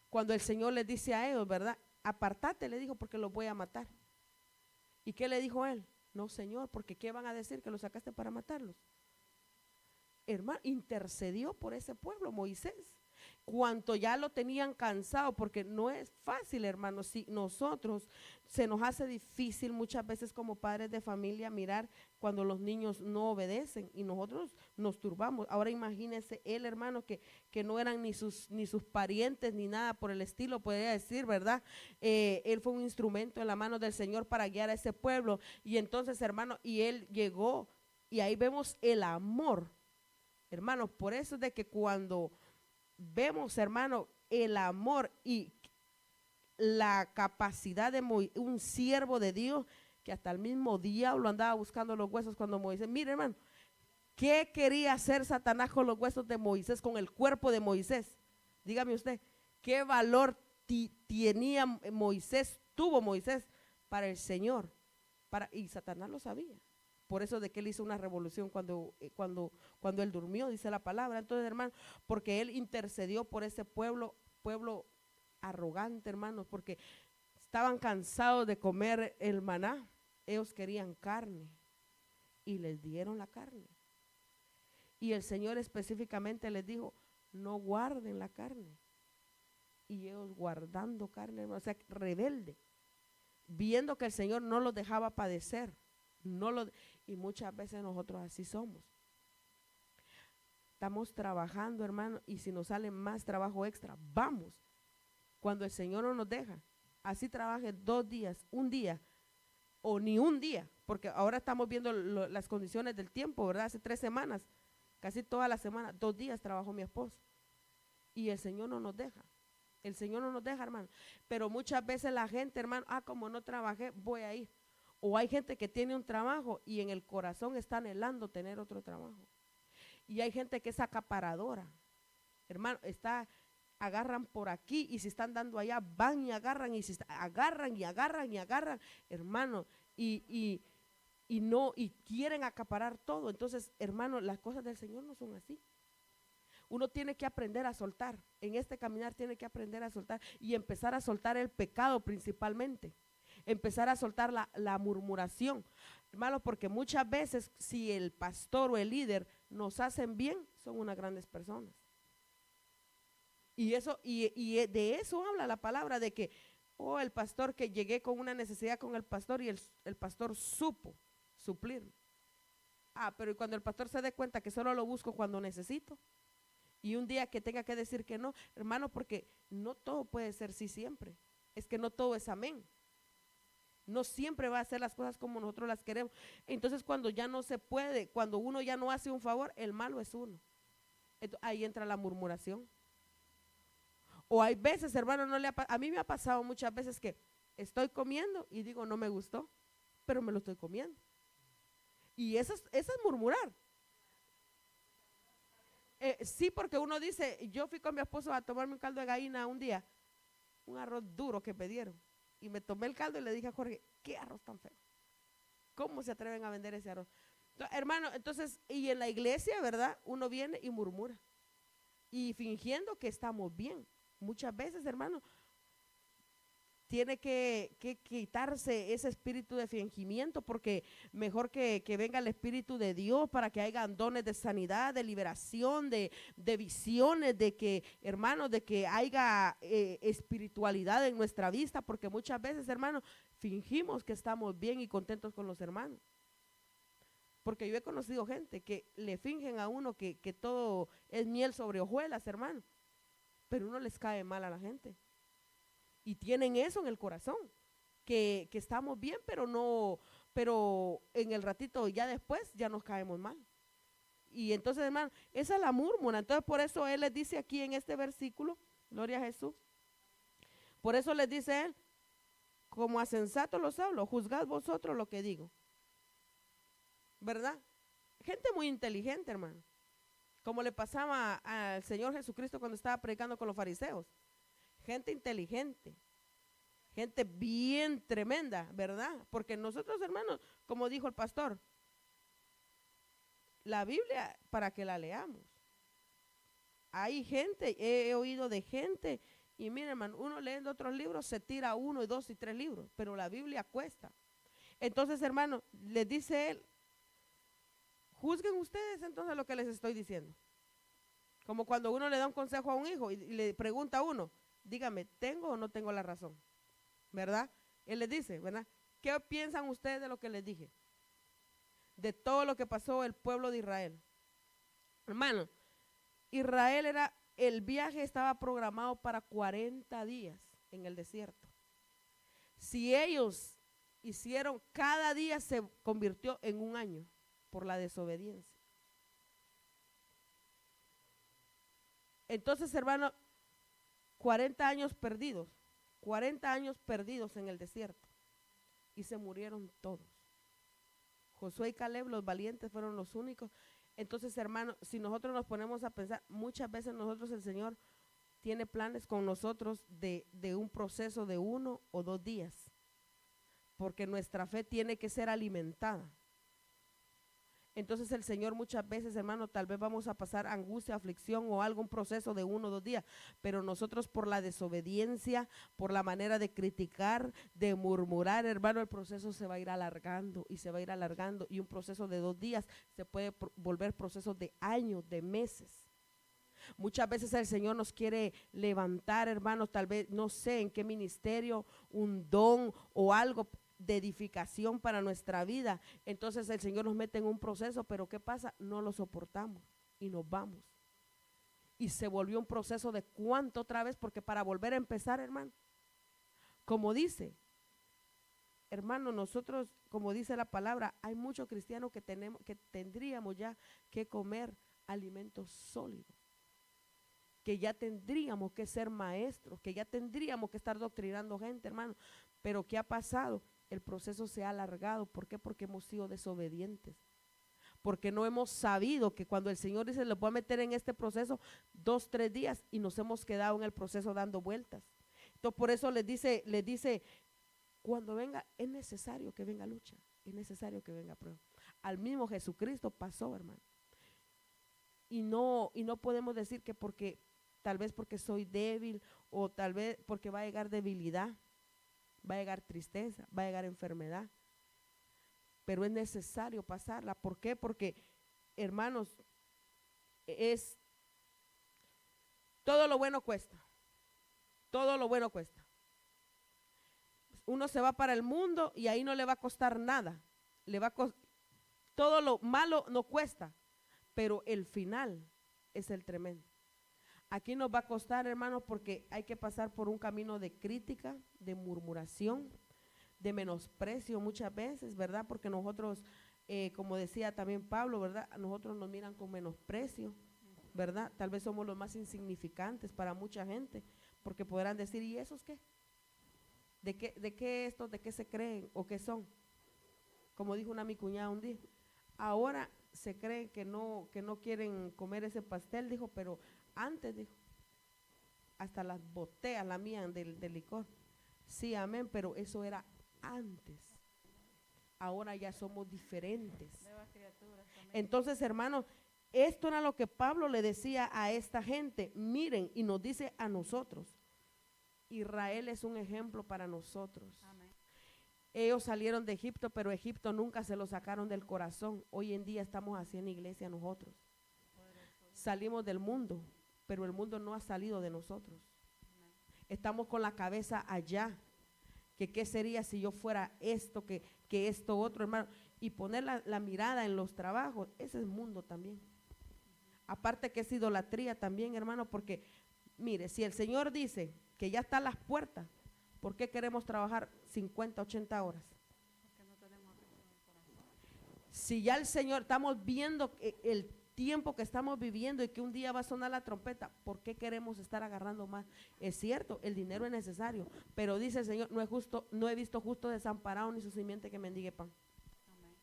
Cuando el Señor les dice a ellos, ¿verdad? Apártate, le dijo, porque los voy a matar. ¿Y qué le dijo él? No, Señor, porque ¿qué van a decir? Que los sacaste para matarlos. Hermano, intercedió por ese pueblo Moisés, cuanto ya lo tenían cansado, porque no es fácil, hermanos. Si nosotros se nos hace difícil muchas veces como padres de familia mirar cuando los niños no obedecen y nosotros nos turbamos. Ahora imagínense él, hermano, que no eran ni sus parientes ni nada por el estilo, podría decir, ¿verdad? Él fue un instrumento en la mano del Señor para guiar a ese pueblo. Y entonces, hermano, y él llegó y ahí vemos el amor. Hermanos, por eso es de que cuando vemos, hermano, el amor y la capacidad de un siervo de Dios, que hasta el mismo diablo andaba buscando los huesos cuando Moisés, mire, hermano, ¿qué quería hacer Satanás con los huesos de Moisés, con el cuerpo de Moisés? Dígame usted, ¿qué valor tuvo Moisés para el Señor? Y Satanás lo sabía. Por eso de que él hizo una revolución cuando él durmió, dice la palabra. Entonces, hermano, porque él intercedió por ese pueblo arrogante, hermanos, porque estaban cansados de comer el maná. Ellos querían carne y les dieron la carne. Y el Señor específicamente les dijo, no guarden la carne. Y ellos guardando carne, hermano, o sea, rebelde, viendo que el Señor no los dejaba padecer. Y muchas veces nosotros así somos. Estamos trabajando, hermano, y si nos sale más trabajo extra, vamos. Cuando el Señor no nos deja, así trabaje 2 días, un día, o ni un día, porque ahora estamos viendo las condiciones del tiempo, ¿verdad? Hace 3 semanas, casi toda la semana, 2 días trabajó mi esposo. Y el Señor no nos deja. El Señor no nos deja, hermano. Pero muchas veces la gente, hermano, como no trabajé, voy a ir. O hay gente que tiene un trabajo y en el corazón está anhelando tener otro trabajo. Y hay gente que es acaparadora. Hermano, agarran por aquí y si están dando allá, van y agarran y agarran y agarran y agarran, hermano, y quieren acaparar todo. Entonces, hermano, las cosas del Señor no son así. Uno tiene que aprender a soltar. En este caminar tiene que aprender a soltar y empezar a soltar el pecado principalmente. Empezar a soltar la murmuración. Hermano, porque muchas veces si el pastor o el líder nos hacen bien, son unas grandes personas. Y de eso habla la palabra, de que, el pastor, que llegué con una necesidad con el pastor y el pastor supo suplir. Pero cuando el pastor se dé cuenta que solo lo busco cuando necesito, y un día que tenga que decir que no, hermano, porque no todo puede ser sí siempre. Es que no todo es amén. No siempre va a hacer las cosas como nosotros las queremos. Entonces, cuando ya no se puede, cuando uno ya no hace un favor, el malo es uno. Entonces, ahí entra la murmuración. O hay veces, hermano, a mí me ha pasado muchas veces que estoy comiendo y digo, no me gustó, pero me lo estoy comiendo. Y eso es murmurar. Sí, porque uno dice, yo fui con mi esposo a tomarme un caldo de gallina un día, un arroz duro que pidieron, y me tomé el caldo y le dije a Jorge, ¿qué arroz tan feo? ¿Cómo se atreven a vender ese arroz? Entonces, hermano, y en la iglesia, ¿verdad? Uno viene y murmura, y fingiendo que estamos bien. Muchas veces, hermano, tiene que quitarse ese espíritu de fingimiento, porque mejor que venga el Espíritu de Dios para que haya dones de sanidad, de liberación, de visiones, de que, hermano, de que haya espiritualidad en nuestra vista, porque muchas veces, hermano, fingimos que estamos bien y contentos con los hermanos. Porque yo he conocido gente que le fingen a uno que todo es miel sobre hojuelas, hermano, pero uno les cae mal a la gente. Y tienen eso en el corazón, que estamos bien, pero en el ratito ya después ya nos caemos mal. Y entonces, hermano, esa es la murmura. Entonces, por eso él les dice aquí en este versículo, gloria a Jesús, por eso les dice él, como a sensatos los hablo, juzgad vosotros lo que digo. ¿Verdad? Gente muy inteligente, hermano. Como le pasaba al Señor Jesucristo cuando estaba predicando con los fariseos. Gente inteligente, gente bien tremenda, ¿verdad? Porque nosotros, hermanos, como dijo el pastor, la Biblia para que la leamos. Hay gente, he oído de gente, y miren, hermano, uno leyendo otros libros se tira 1, 2 y 3 libros, pero la Biblia cuesta. Entonces, hermano, les dice él, juzguen ustedes entonces lo que les estoy diciendo. Como cuando uno le da un consejo a un hijo y le pregunta a uno, dígame, ¿tengo o no tengo la razón? ¿Verdad? Él les dice, ¿verdad? ¿Qué piensan ustedes de lo que les dije? De todo lo que pasó el pueblo de Israel. Hermano, el viaje estaba programado para 40 días en el desierto. Si ellos hicieron, cada día se convirtió en un año por la desobediencia. Entonces, hermano, 40 años perdidos en el desierto, y se murieron todos. Josué y Caleb, los valientes, fueron los únicos. Entonces, hermano, si nosotros nos ponemos a pensar, muchas veces el Señor tiene planes con nosotros de un proceso de 1 o 2 días, porque nuestra fe tiene que ser alimentada. Entonces el Señor muchas veces, hermano, tal vez vamos a pasar angustia, aflicción o algún proceso de 1 o 2 días, pero nosotros por la desobediencia, por la manera de criticar, de murmurar, hermano, el proceso se va a ir alargando y se va a ir alargando, y un proceso de 2 días se puede volver proceso de años, de meses. Muchas veces el Señor nos quiere levantar, hermanos, tal vez, no sé en qué ministerio, un don o algo de edificación para nuestra vida. Entonces el Señor nos mete en un proceso, pero ¿qué pasa? No lo soportamos y nos vamos. Y se volvió un proceso de cuánto otra vez, porque para volver a empezar, hermano, como dice, hermano, nosotros, como dice la palabra, hay muchos cristianos que tendríamos ya que comer alimentos sólidos, que ya tendríamos que ser maestros, que ya tendríamos que estar doctrinando gente, hermano. Pero ¿qué ha pasado? El proceso se ha alargado. ¿Por qué? Porque hemos sido desobedientes. Porque no hemos sabido que cuando el Señor dice, le voy a meter en este proceso 2, 3 días y nos hemos quedado en el proceso dando vueltas. Entonces por eso les dice, cuando venga, es necesario que venga lucha, es necesario que venga prueba. Al mismo Jesucristo pasó, hermano. Y no podemos decir que tal vez porque soy débil o tal vez porque va a llegar debilidad, va a llegar tristeza, va a llegar enfermedad. Pero es necesario pasarla. ¿Por qué? Porque, hermanos, todo lo bueno cuesta. Todo lo bueno cuesta. Uno se va para el mundo y ahí no le va a costar nada. Todo lo malo no cuesta, pero el final es el tremendo. Aquí nos va a costar, hermanos, porque hay que pasar por un camino de crítica, de murmuración, de menosprecio muchas veces, ¿verdad? Porque nosotros, como decía también Pablo, ¿verdad? A nosotros nos miran con menosprecio, ¿verdad? Tal vez somos los más insignificantes para mucha gente, porque podrán decir, ¿y esos qué? ¿De qué estos, de qué se creen o qué son? Como dijo mi cuñada un día, ahora se creen que no quieren comer ese pastel, dijo, pero antes, dijo, hasta las botellas lamían del licor. Sí, amén, pero eso era antes. Ahora ya somos diferentes. Entonces, hermanos, esto era lo que Pablo le decía a esta gente. Miren, y nos dice a nosotros, Israel es un ejemplo para nosotros. Amén. Ellos salieron de Egipto, pero Egipto nunca se lo sacaron del corazón. Hoy en día estamos haciendo iglesia nosotros. Salimos del mundo, pero el mundo no ha salido de nosotros. Estamos con la cabeza allá. Que qué sería si yo fuera esto, que esto otro, hermano. Y poner la mirada en los trabajos, ese es mundo también. Aparte que es idolatría también, hermano, porque mire, si el Señor dice que ya están las puertas, ¿por qué queremos trabajar 50, 80 horas? Si ya el Señor, estamos viendo el tiempo que estamos viviendo y que un día va a sonar la trompeta, ¿por qué queremos estar agarrando más? Es cierto, el dinero es necesario, pero dice el Señor, no he visto justo desamparado ni su simiente que mendigue pan. Amén.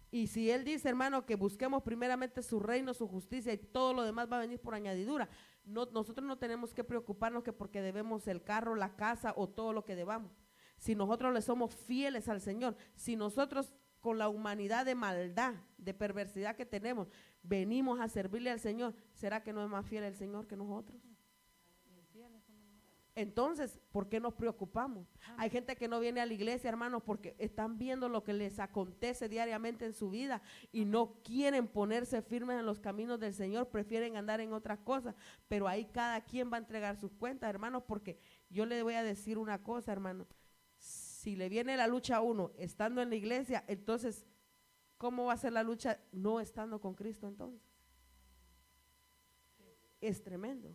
Y si Él dice, hermano, que busquemos primeramente su reino, su justicia y todo lo demás va a venir por añadidura, nosotros no tenemos que preocuparnos que porque debemos el carro, la casa o todo lo que debamos. Si nosotros le somos fieles al Señor, si nosotros con la humanidad de maldad, de perversidad que tenemos, venimos a servirle al Señor, ¿será que no es más fiel el Señor que nosotros? Entonces, ¿por qué nos preocupamos? Hay gente que no viene a la iglesia, hermanos, porque están viendo lo que les acontece diariamente en su vida y no quieren ponerse firmes en los caminos del Señor, prefieren andar en otras cosas, pero ahí cada quien va a entregar sus cuentas, hermanos, porque yo le voy a decir una cosa, hermano, si le viene la lucha a uno estando en la iglesia, entonces, ¿cómo va a ser la lucha no estando con Cristo entonces? Es tremendo.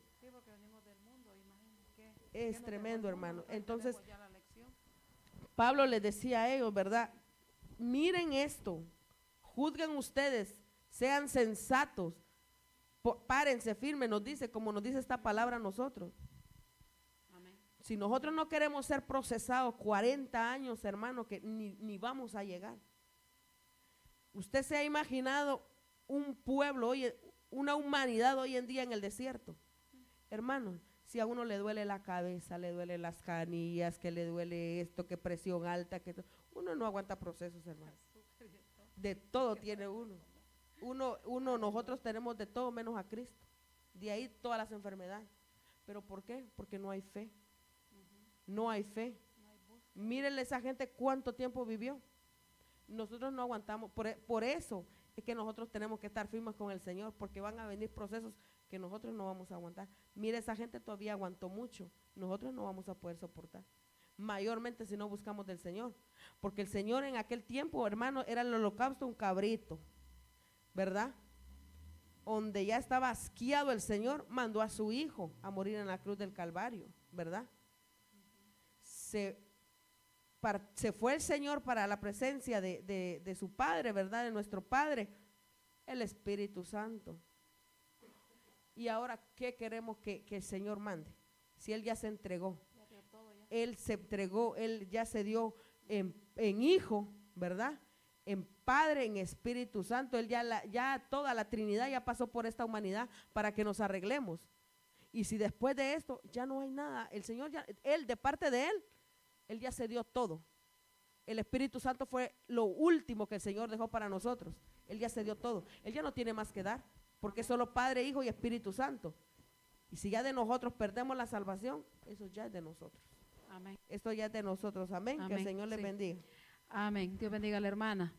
Es tremendo, hermano. Entonces, Pablo les decía a ellos, ¿verdad? Miren esto, juzguen ustedes, sean sensatos, párense firmes, nos dice, como nos dice esta palabra a nosotros. Amén. Si nosotros no queremos ser procesados 40 años, hermano, que ni vamos a llegar. Usted se ha imaginado un pueblo, una humanidad hoy en día en el desierto, hermano. Si a uno le duele la cabeza, le duele las canillas, que le duele esto, que presión alta, uno no aguanta procesos, hermano. De todo tiene uno. Nosotros tenemos de todo menos a Cristo. De ahí todas las enfermedades. ¿Pero por qué? Porque no hay fe. No hay fe. Mírenle esa gente cuánto tiempo vivió. Nosotros no aguantamos. Por eso es que nosotros tenemos que estar firmes con el Señor, porque van a venir procesos que nosotros no vamos a aguantar. Mire, esa gente todavía aguantó mucho, nosotros no vamos a poder soportar, mayormente si no buscamos del Señor, porque el Señor en aquel tiempo, hermano, era el holocausto un cabrito, ¿verdad? Donde ya estaba asqueado el Señor, mandó a su hijo a morir en la cruz del Calvario, ¿verdad? Se fue el Señor para la presencia de su Padre, ¿verdad? De nuestro Padre, el Espíritu Santo. Y ahora, ¿qué queremos que el Señor mande? Si Él ya se entregó, Él se entregó, Él ya se dio en Hijo, ¿verdad? En Padre, en Espíritu Santo, Él ya toda la Trinidad ya pasó por esta humanidad para que nos arreglemos. Y si después de esto ya no hay nada, el Señor ya, Él, de parte de Él ya se dio todo. El Espíritu Santo fue lo último que el Señor dejó para nosotros. Él ya se dio todo. Él ya no tiene más que dar, porque es solo Padre, Hijo y Espíritu Santo. Y si ya de nosotros perdemos la salvación, eso ya es de nosotros. Amén. Esto ya es de nosotros. Amén. Que el Amén. Señor les Sí. bendiga. Amén. Dios bendiga a la hermana.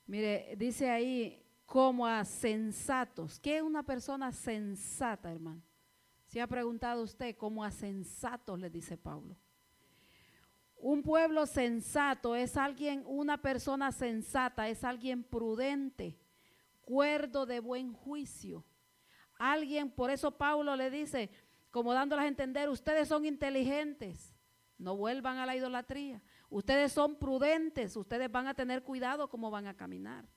Mire, dice ahí, como a sensatos. ¿Qué es una persona sensata, hermano? ¿Se ha preguntado usted cómo a sensatos, le dice Pablo? Un pueblo sensato es alguien, una persona sensata es alguien prudente, cuerdo de buen juicio. Alguien, por eso Pablo le dice, como dándoles a entender, ustedes son inteligentes, no vuelvan a la idolatría. Ustedes son prudentes, ustedes van a tener cuidado cómo van a caminar.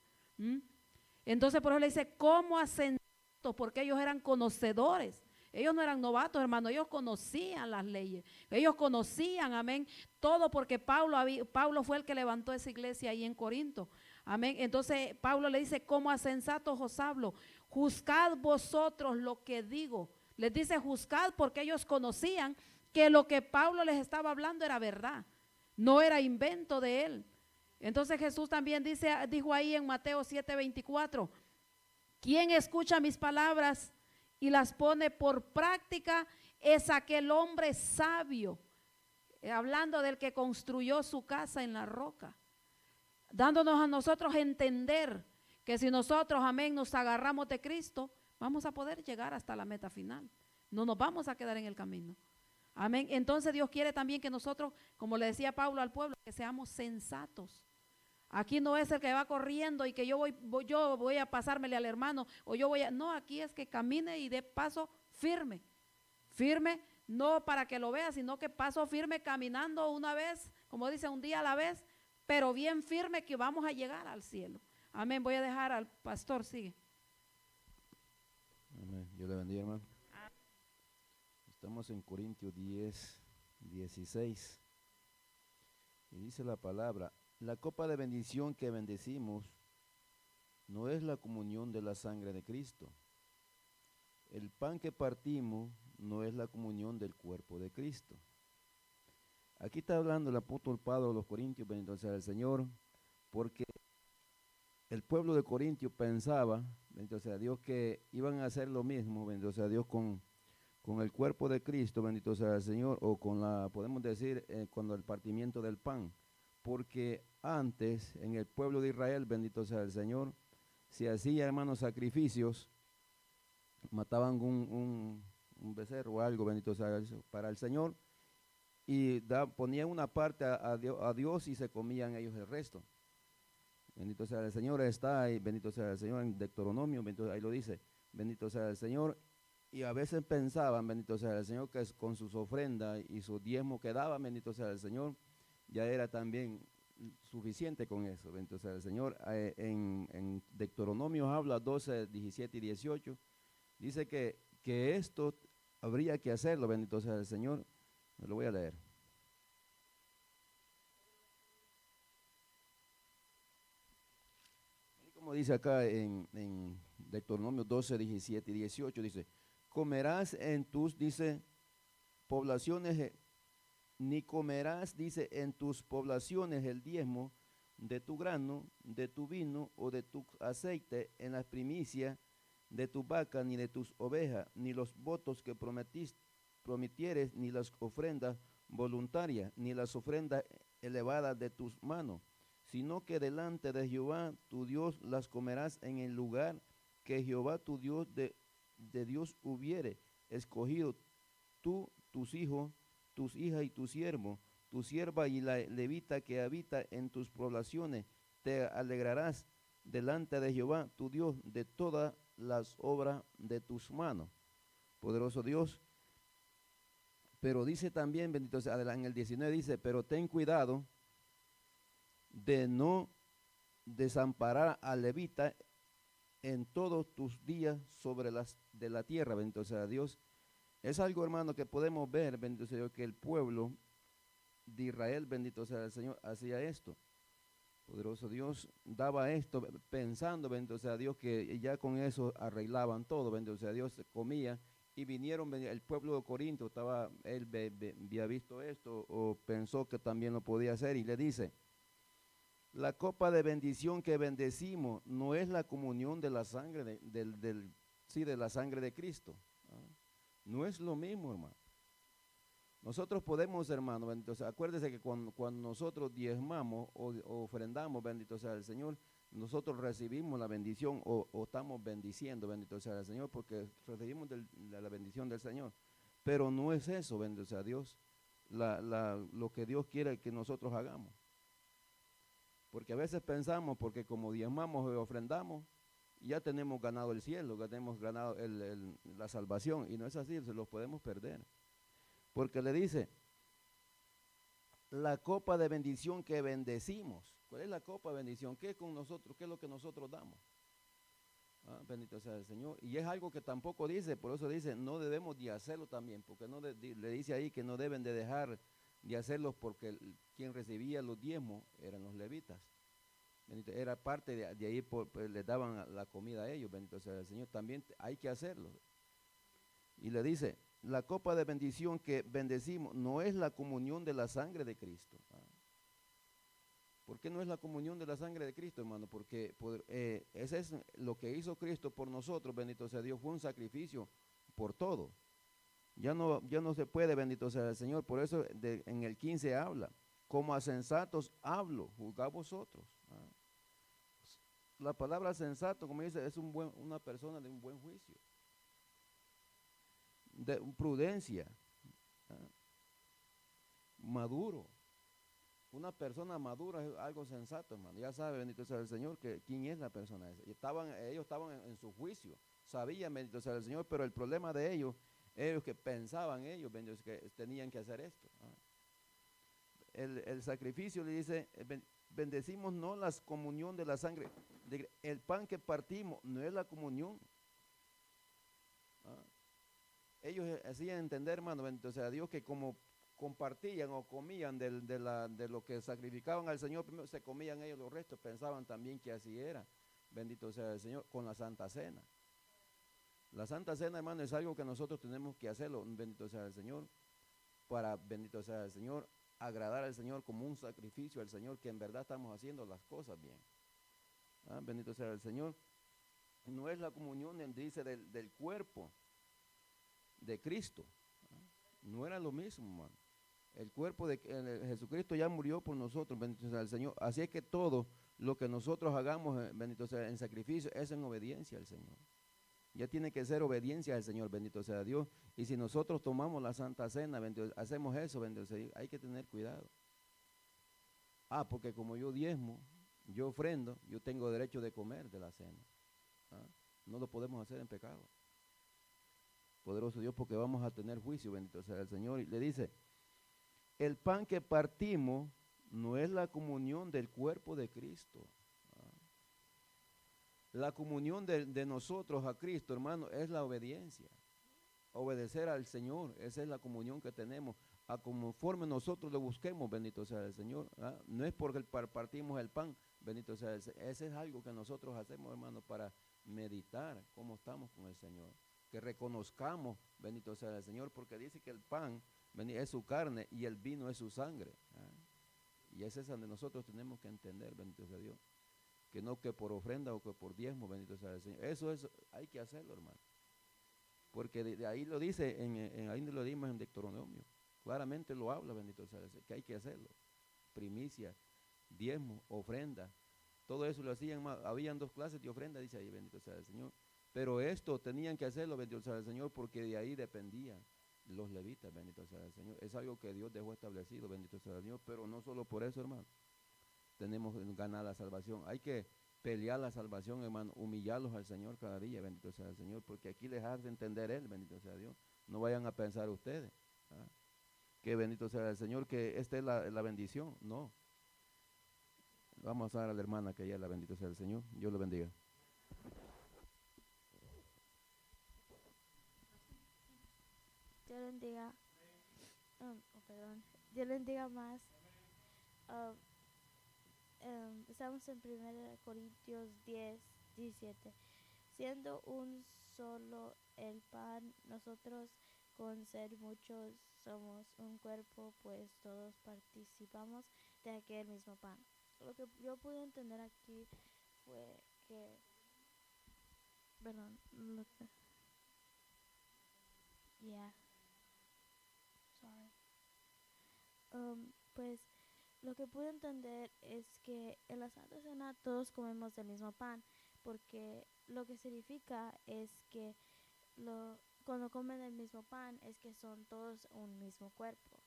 Entonces por eso le dice, ¿cómo a sensatos? Porque ellos eran conocedores. Ellos no eran novatos, hermano, ellos conocían las leyes, ellos conocían, amén, todo porque Pablo fue el que levantó esa iglesia ahí en Corinto, amén. Entonces Pablo le dice, como a sensatos os hablo, juzgad vosotros lo que digo. Les dice juzgad porque ellos conocían que lo que Pablo les estaba hablando era verdad, no era invento de él. Entonces Jesús también dijo ahí en Mateo 7:24, ¿quién escucha mis palabras y las pone por práctica? Es aquel hombre sabio, hablando del que construyó su casa en la roca, dándonos a nosotros a entender que si nosotros, amén, nos agarramos de Cristo, vamos a poder llegar hasta la meta final, no nos vamos a quedar en el camino, amén. Entonces Dios quiere también que nosotros, como le decía Pablo al pueblo, que seamos sensatos. Aquí no es el que va corriendo y que yo voy a pasármele al hermano o no, aquí es que camine y dé paso firme, no para que lo vea, sino que paso firme caminando una vez, como dice, un día a la vez, pero bien firme que vamos a llegar al cielo. Amén. Voy a dejar al pastor, sigue. Amén. Dios le bendiga, hermano. Estamos en Corintios 10:16 y dice la palabra: la copa de bendición que bendecimos no es la comunión de la sangre de Cristo. El pan que partimos no es la comunión del cuerpo de Cristo. Aquí está hablando el apóstol Pablo a los Corintios, bendito sea el Señor, porque el pueblo de Corintios pensaba, bendito sea Dios, que iban a hacer lo mismo, bendito sea Dios, con el cuerpo de Cristo, bendito sea el Señor, o podemos decir, con el partimiento del pan. Porque antes en el pueblo de Israel, bendito sea el Señor, se hacía, hermanos, sacrificios, mataban un becerro o algo, bendito sea el Señor, para el Señor, y ponían una parte a Dios y se comían ellos el resto. Bendito sea el Señor, está ahí, bendito sea el Señor, en Deuteronomio, ahí lo dice, bendito sea el Señor. Y a veces pensaban, bendito sea el Señor, que con sus ofrendas y su diezmo que daban, bendito sea el Señor, ya era también suficiente con eso, bendito sea el Señor. En Deuteronomio habla 12, 17 y 18, dice que esto habría que hacerlo, bendito sea el Señor. Me lo voy a leer. Y como dice acá en Deuteronomio 12, 17 y 18, dice: comerás en tus, dice, poblaciones, ni comerás, dice, en tus poblaciones el diezmo de tu grano, de tu vino o de tu aceite, en las primicias de tu vaca, ni de tus ovejas, ni los votos que prometieres, ni las ofrendas voluntarias, ni las ofrendas elevadas de tus manos, sino que delante de Jehová tu Dios las comerás en el lugar que Jehová tu Dios de Dios hubiere escogido, tú, tus hijos, tus hijas y tu siervo, tu sierva y la levita que habita en tus poblaciones. Te alegrarás delante de Jehová tu Dios de todas las obras de tus manos. Poderoso Dios. Pero dice también, bendito sea, en el 19 dice: pero ten cuidado de no desamparar al levita en todos tus días sobre las de la tierra, bendito sea Dios. Es algo, hermano, que podemos ver, bendito sea Dios, que el pueblo de Israel, bendito sea el Señor, hacía esto. Poderoso Dios daba esto pensando, bendito sea Dios, que ya con eso arreglaban todo, bendito sea Dios, se comía y vinieron, el pueblo de Corinto, él había visto esto o pensó que también lo podía hacer y le dice, la copa de bendición que bendecimos no es la comunión de la sangre de la sangre de Cristo. No es lo mismo, hermano. Nosotros podemos, hermano, entonces acuérdese que cuando nosotros diezmamos o ofrendamos, bendito sea el Señor, nosotros recibimos la bendición o estamos bendiciendo, bendito sea el Señor, porque recibimos la bendición del Señor. Pero no es eso, bendito sea Dios, lo que Dios quiere que nosotros hagamos. Porque a veces pensamos, porque como diezmamos y ofrendamos, ya tenemos ganado el cielo, ya tenemos ganado la salvación, y no es así, se los podemos perder. Porque le dice, la copa de bendición que bendecimos. ¿Cuál es la copa de bendición? ¿Qué es con nosotros? ¿Qué es lo que nosotros damos? Bendito sea el Señor. Y es algo que tampoco dice, por eso dice, no debemos de hacerlo también, porque le dice ahí que no deben de dejar de hacerlo porque quien recibía los diezmos eran los levitas. Bendito, era parte de ahí, pues, les daban la comida a ellos, bendito sea el Señor. También hay que hacerlo. Y le dice, la copa de bendición que bendecimos no es la comunión de la sangre de Cristo. ¿Por qué no es la comunión de la sangre de Cristo, hermano? Porque ese es lo que hizo Cristo por nosotros, bendito sea Dios, fue un sacrificio por todo. Ya no se puede, bendito sea el Señor. Por eso en el 15 habla, como a sensatos hablo, juzgad vosotros. La palabra sensato, como dice, es una persona de un buen juicio, de prudencia, maduro. Una persona madura es algo sensato, hermano. Ya sabe, bendito sea el Señor, quién es la persona esa. Ellos estaban en su juicio, sabían, bendito sea el Señor, pero el problema de ellos que pensaban bendito, que tenían que hacer esto. El sacrificio le dice, bendecimos no la comunión de la sangre, el pan que partimos no es la comunión. Ellos hacían entender, hermano, bendito sea Dios, que como compartían o comían de lo que sacrificaban al Señor, primero se comían ellos los restos, pensaban también que así era, bendito sea el Señor, con la Santa Cena. La Santa Cena, hermano, es algo que nosotros tenemos que hacerlo, bendito sea el Señor, para, bendito sea el Señor, agradar al Señor como un sacrificio al Señor, que en verdad estamos haciendo las cosas bien. Bendito sea el Señor. No es la comunión, dice, del cuerpo de Cristo. No era lo mismo, hermano. El cuerpo de Jesucristo ya murió por nosotros, bendito sea el Señor. Así es que todo lo que nosotros hagamos, bendito sea, en sacrificio, es en obediencia al Señor. Ya tiene que ser obediencia al Señor, bendito sea Dios. Y si nosotros tomamos la Santa Cena, bendito, hacemos eso, bendito sea Dios, hay que tener cuidado. Porque como yo diezmo, yo ofrendo, yo tengo derecho de comer de la cena. No lo podemos hacer en pecado. Poderoso Dios, porque vamos a tener juicio, bendito sea el Señor. Y le dice, el pan que partimos no es la comunión del cuerpo de Cristo. La comunión de nosotros a Cristo, hermano, es la obediencia. Obedecer al Señor, esa es la comunión que tenemos. Conforme nosotros lo busquemos, bendito sea el Señor. No es porque partimos el pan, bendito sea el Señor. Ese es algo que nosotros hacemos, hermano, para meditar cómo estamos con el Señor. Que reconozcamos, bendito sea el Señor, porque dice que el pan es su carne y el vino es su sangre. Y ese es donde nosotros tenemos que entender, bendito sea Dios. Que no que por ofrenda o que por diezmo, bendito sea el Señor. Eso hay que hacerlo, hermano. Porque de ahí lo dice, ahí lo dimos en Deuteronomio. Claramente lo habla, bendito sea el Señor, que hay que hacerlo. Primicia, diezmo, ofrenda. Todo eso lo hacían, habían 2 clases de ofrenda, dice ahí, bendito sea el Señor. Pero esto tenían que hacerlo, bendito sea el Señor, porque de ahí dependían los levitas, bendito sea el Señor. Es algo que Dios dejó establecido, bendito sea el Señor, pero no solo por eso, hermano. Tenemos que ganar la salvación. Hay que pelear la salvación, hermano, humillarlos al Señor cada día, bendito sea el Señor, porque aquí les hace entender Él, bendito sea Dios. No vayan a pensar ustedes, que bendito sea el Señor, que esta es la bendición. No. Vamos a dar a la hermana que ella la bendito sea el Señor. Dios le bendiga. Dios bendiga. Perdón. Dios bendiga más. Um, estamos en 1 Corintios 10, 17. Siendo un solo el pan, nosotros con ser muchos somos un cuerpo, pues todos participamos de aquel mismo pan. Lo que yo pude entender aquí fue que, perdón, sorry. Pues lo que pude entender es que en la Santa Cena todos comemos del mismo pan, porque lo que significa es que cuando comen el mismo pan es que son todos un mismo cuerpo.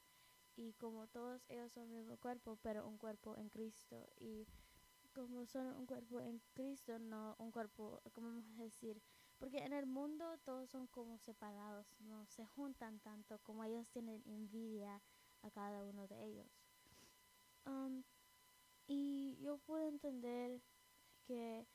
Y como todos ellos son un mismo cuerpo, pero un cuerpo en Cristo. Y como son un cuerpo en Cristo, no un cuerpo, ¿cómo vamos a decir? Porque en el mundo todos son como separados, no se juntan tanto, como ellos tienen envidia a cada uno de ellos. Y yo puedo entender que,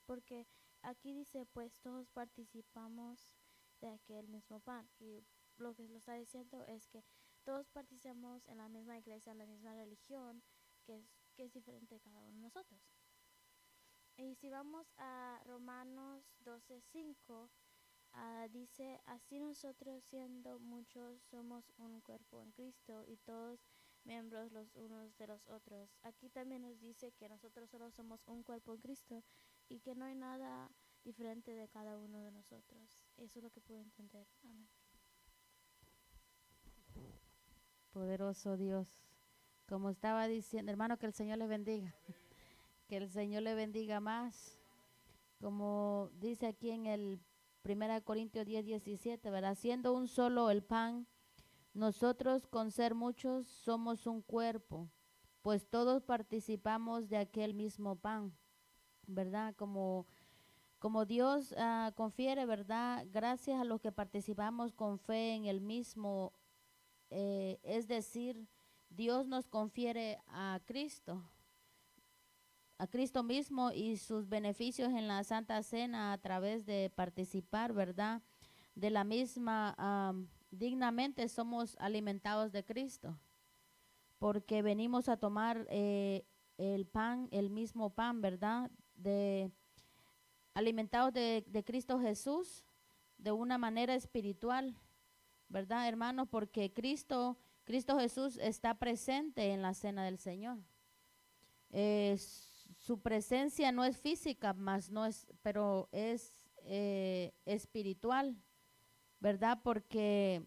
porque aquí dice, pues todos participamos de aquel mismo pan. Y lo que lo está diciendo es que todos participamos en la misma iglesia, en la misma religión, que es diferente de cada uno de nosotros. Y si vamos a Romanos 12:5, dice, así nosotros siendo muchos somos un cuerpo en Cristo y todos miembros los unos de los otros. Aquí también nos dice que nosotros solo somos un cuerpo en Cristo y que no hay nada diferente de cada uno de nosotros. Eso es lo que puedo entender. Amén. Poderoso Dios. Como estaba diciendo, hermano, que el Señor les bendiga. Que el Señor le bendiga más. Como dice aquí en el 1 Corintios 10, 17, ¿verdad? Siendo un solo el pan, nosotros con ser muchos somos un cuerpo, pues todos participamos de aquel mismo pan, ¿verdad? Como Dios confiere, ¿verdad? Gracias a los que participamos con fe en el mismo, es decir, Dios nos confiere a Cristo mismo y sus beneficios en la Santa Cena a través de participar, ¿verdad? De la misma, dignamente somos alimentados de Cristo, porque venimos a tomar el pan, el mismo pan, ¿verdad? Alimentados de Cristo Jesús de una manera espiritual, ¿verdad, hermanos? Porque Cristo Jesús está presente en la cena del Señor. Su presencia no es física, pero es espiritual, ¿verdad? Porque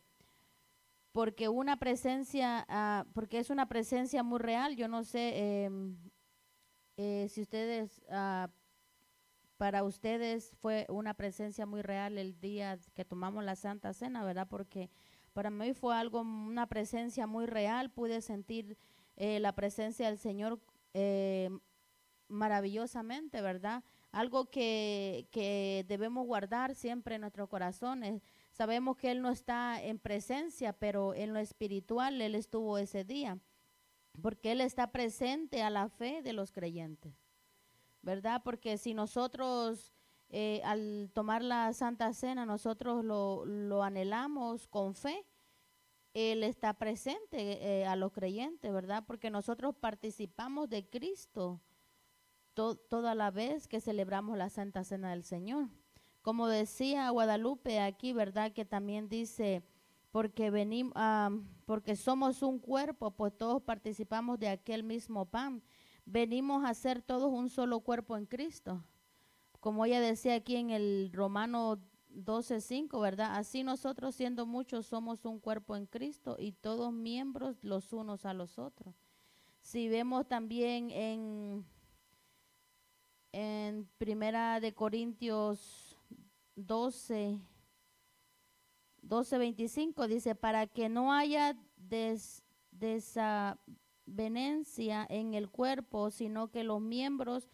una presencia, porque es una presencia muy real. Yo no sé si ustedes, para ustedes fue una presencia muy real el día que tomamos la Santa Cena, ¿verdad? Porque para mí fue una presencia muy real. Pude sentir la presencia del Señor maravillosamente, ¿verdad? Algo que debemos guardar siempre en nuestros corazones. Sabemos que Él no está en presencia, pero en lo espiritual Él estuvo ese día, porque Él está presente a la fe de los creyentes, ¿verdad? Porque si nosotros al tomar la Santa Cena, nosotros lo anhelamos con fe, Él está presente a los creyentes, ¿verdad? Porque nosotros participamos de Cristo toda la vez que celebramos la Santa Cena del Señor. Como decía Guadalupe aquí, ¿verdad? Que también dice, porque somos un cuerpo, pues todos participamos de aquel mismo pan. Venimos a ser todos un solo cuerpo en Cristo. Como ella decía aquí en el Romano 12:5, ¿verdad? Así nosotros siendo muchos somos un cuerpo en Cristo y todos miembros los unos a los otros. Si vemos también en 1 Corintios 12:25 dice, para que no haya desavenencia en el cuerpo, sino que los miembros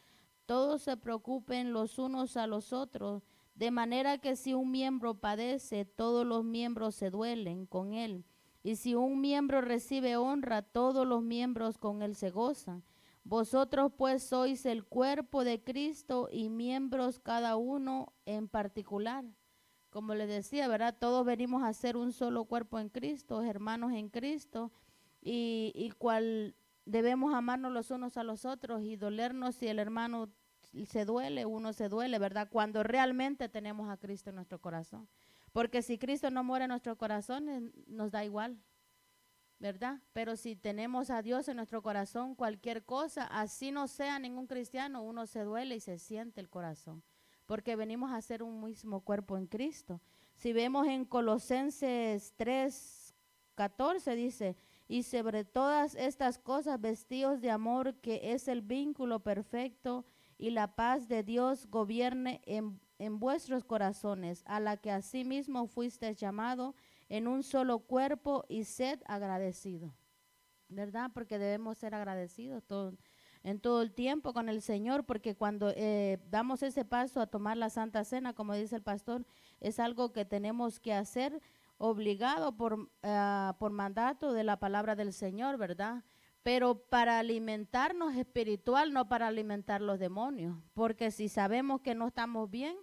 todos se preocupen los unos a los otros, de manera que si un miembro padece, todos los miembros se duelen con él. Y si un miembro recibe honra, todos los miembros con él se gozan. Vosotros pues sois el cuerpo de Cristo y miembros cada uno en particular. como les decía, ¿verdad? Todos venimos a ser un solo cuerpo en Cristo, hermanos en Cristo, y cual debemos amarnos los unos a los otros y dolernos si el hermano se duele, uno se duele, ¿verdad? Cuando realmente tenemos a Cristo en nuestro corazón. Porque si Cristo no muere en nuestro corazón, nos da igual, ¿verdad? Pero si tenemos a Dios en nuestro corazón, cualquier cosa, así no sea ningún cristiano, uno se duele y se siente el corazón. Porque venimos a ser un mismo cuerpo en Cristo. Si vemos en Colosenses 3:14 dice, y sobre todas estas cosas vestidos de amor, que es el vínculo perfecto, y la paz de Dios gobierne en vuestros corazones, a la que asimismo fuisteis llamado en un solo cuerpo, y sed agradecido, ¿verdad? Porque debemos ser agradecidos en todo el tiempo con el Señor, porque cuando damos ese paso a tomar la Santa Cena, como dice el pastor, es algo que tenemos que hacer obligado por mandato de la palabra del Señor, ¿verdad? Pero para alimentarnos espiritual, no para alimentar los demonios, porque si sabemos que no estamos bien,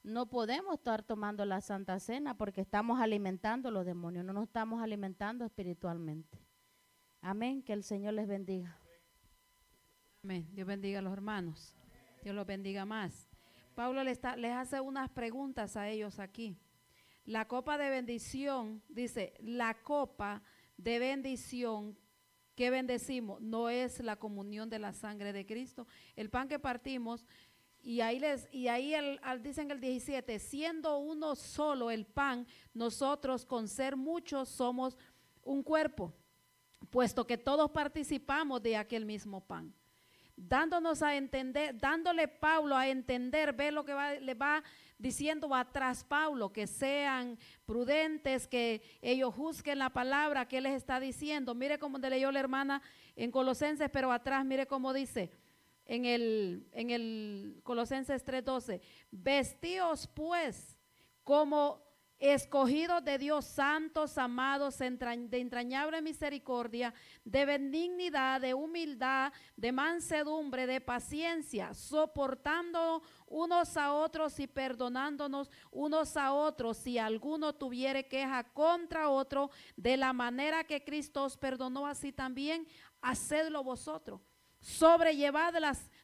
no podemos estar tomando la Santa Cena porque estamos alimentando los demonios, no nos estamos alimentando espiritualmente. Amén, que el Señor les bendiga. Amén. Dios bendiga a los hermanos. Dios los bendiga más. Pablo les hace unas preguntas a ellos aquí. La copa de bendición, dice, la copa de bendición que bendecimos no es la comunión de la sangre de Cristo. El pan que partimos, y ahí dicen el 17, siendo uno solo el pan, nosotros con ser muchos somos un cuerpo, puesto que todos participamos de aquel mismo pan. Dándonos a entender, dándole Pablo a entender, ve lo que le va diciendo atrás Pablo, que sean prudentes, que ellos juzguen la palabra que él les está diciendo. Mire cómo leyó la hermana en Colosenses, pero atrás mire cómo dice en el Colosenses 3:12, vestíos pues como escogidos de Dios, santos, amados, de entrañable misericordia, de benignidad, de humildad, de mansedumbre, de paciencia, soportando unos a otros y perdonándonos unos a otros, si alguno tuviere queja contra otro, de la manera que Cristo os perdonó, así también hacedlo vosotros. Sobrellevad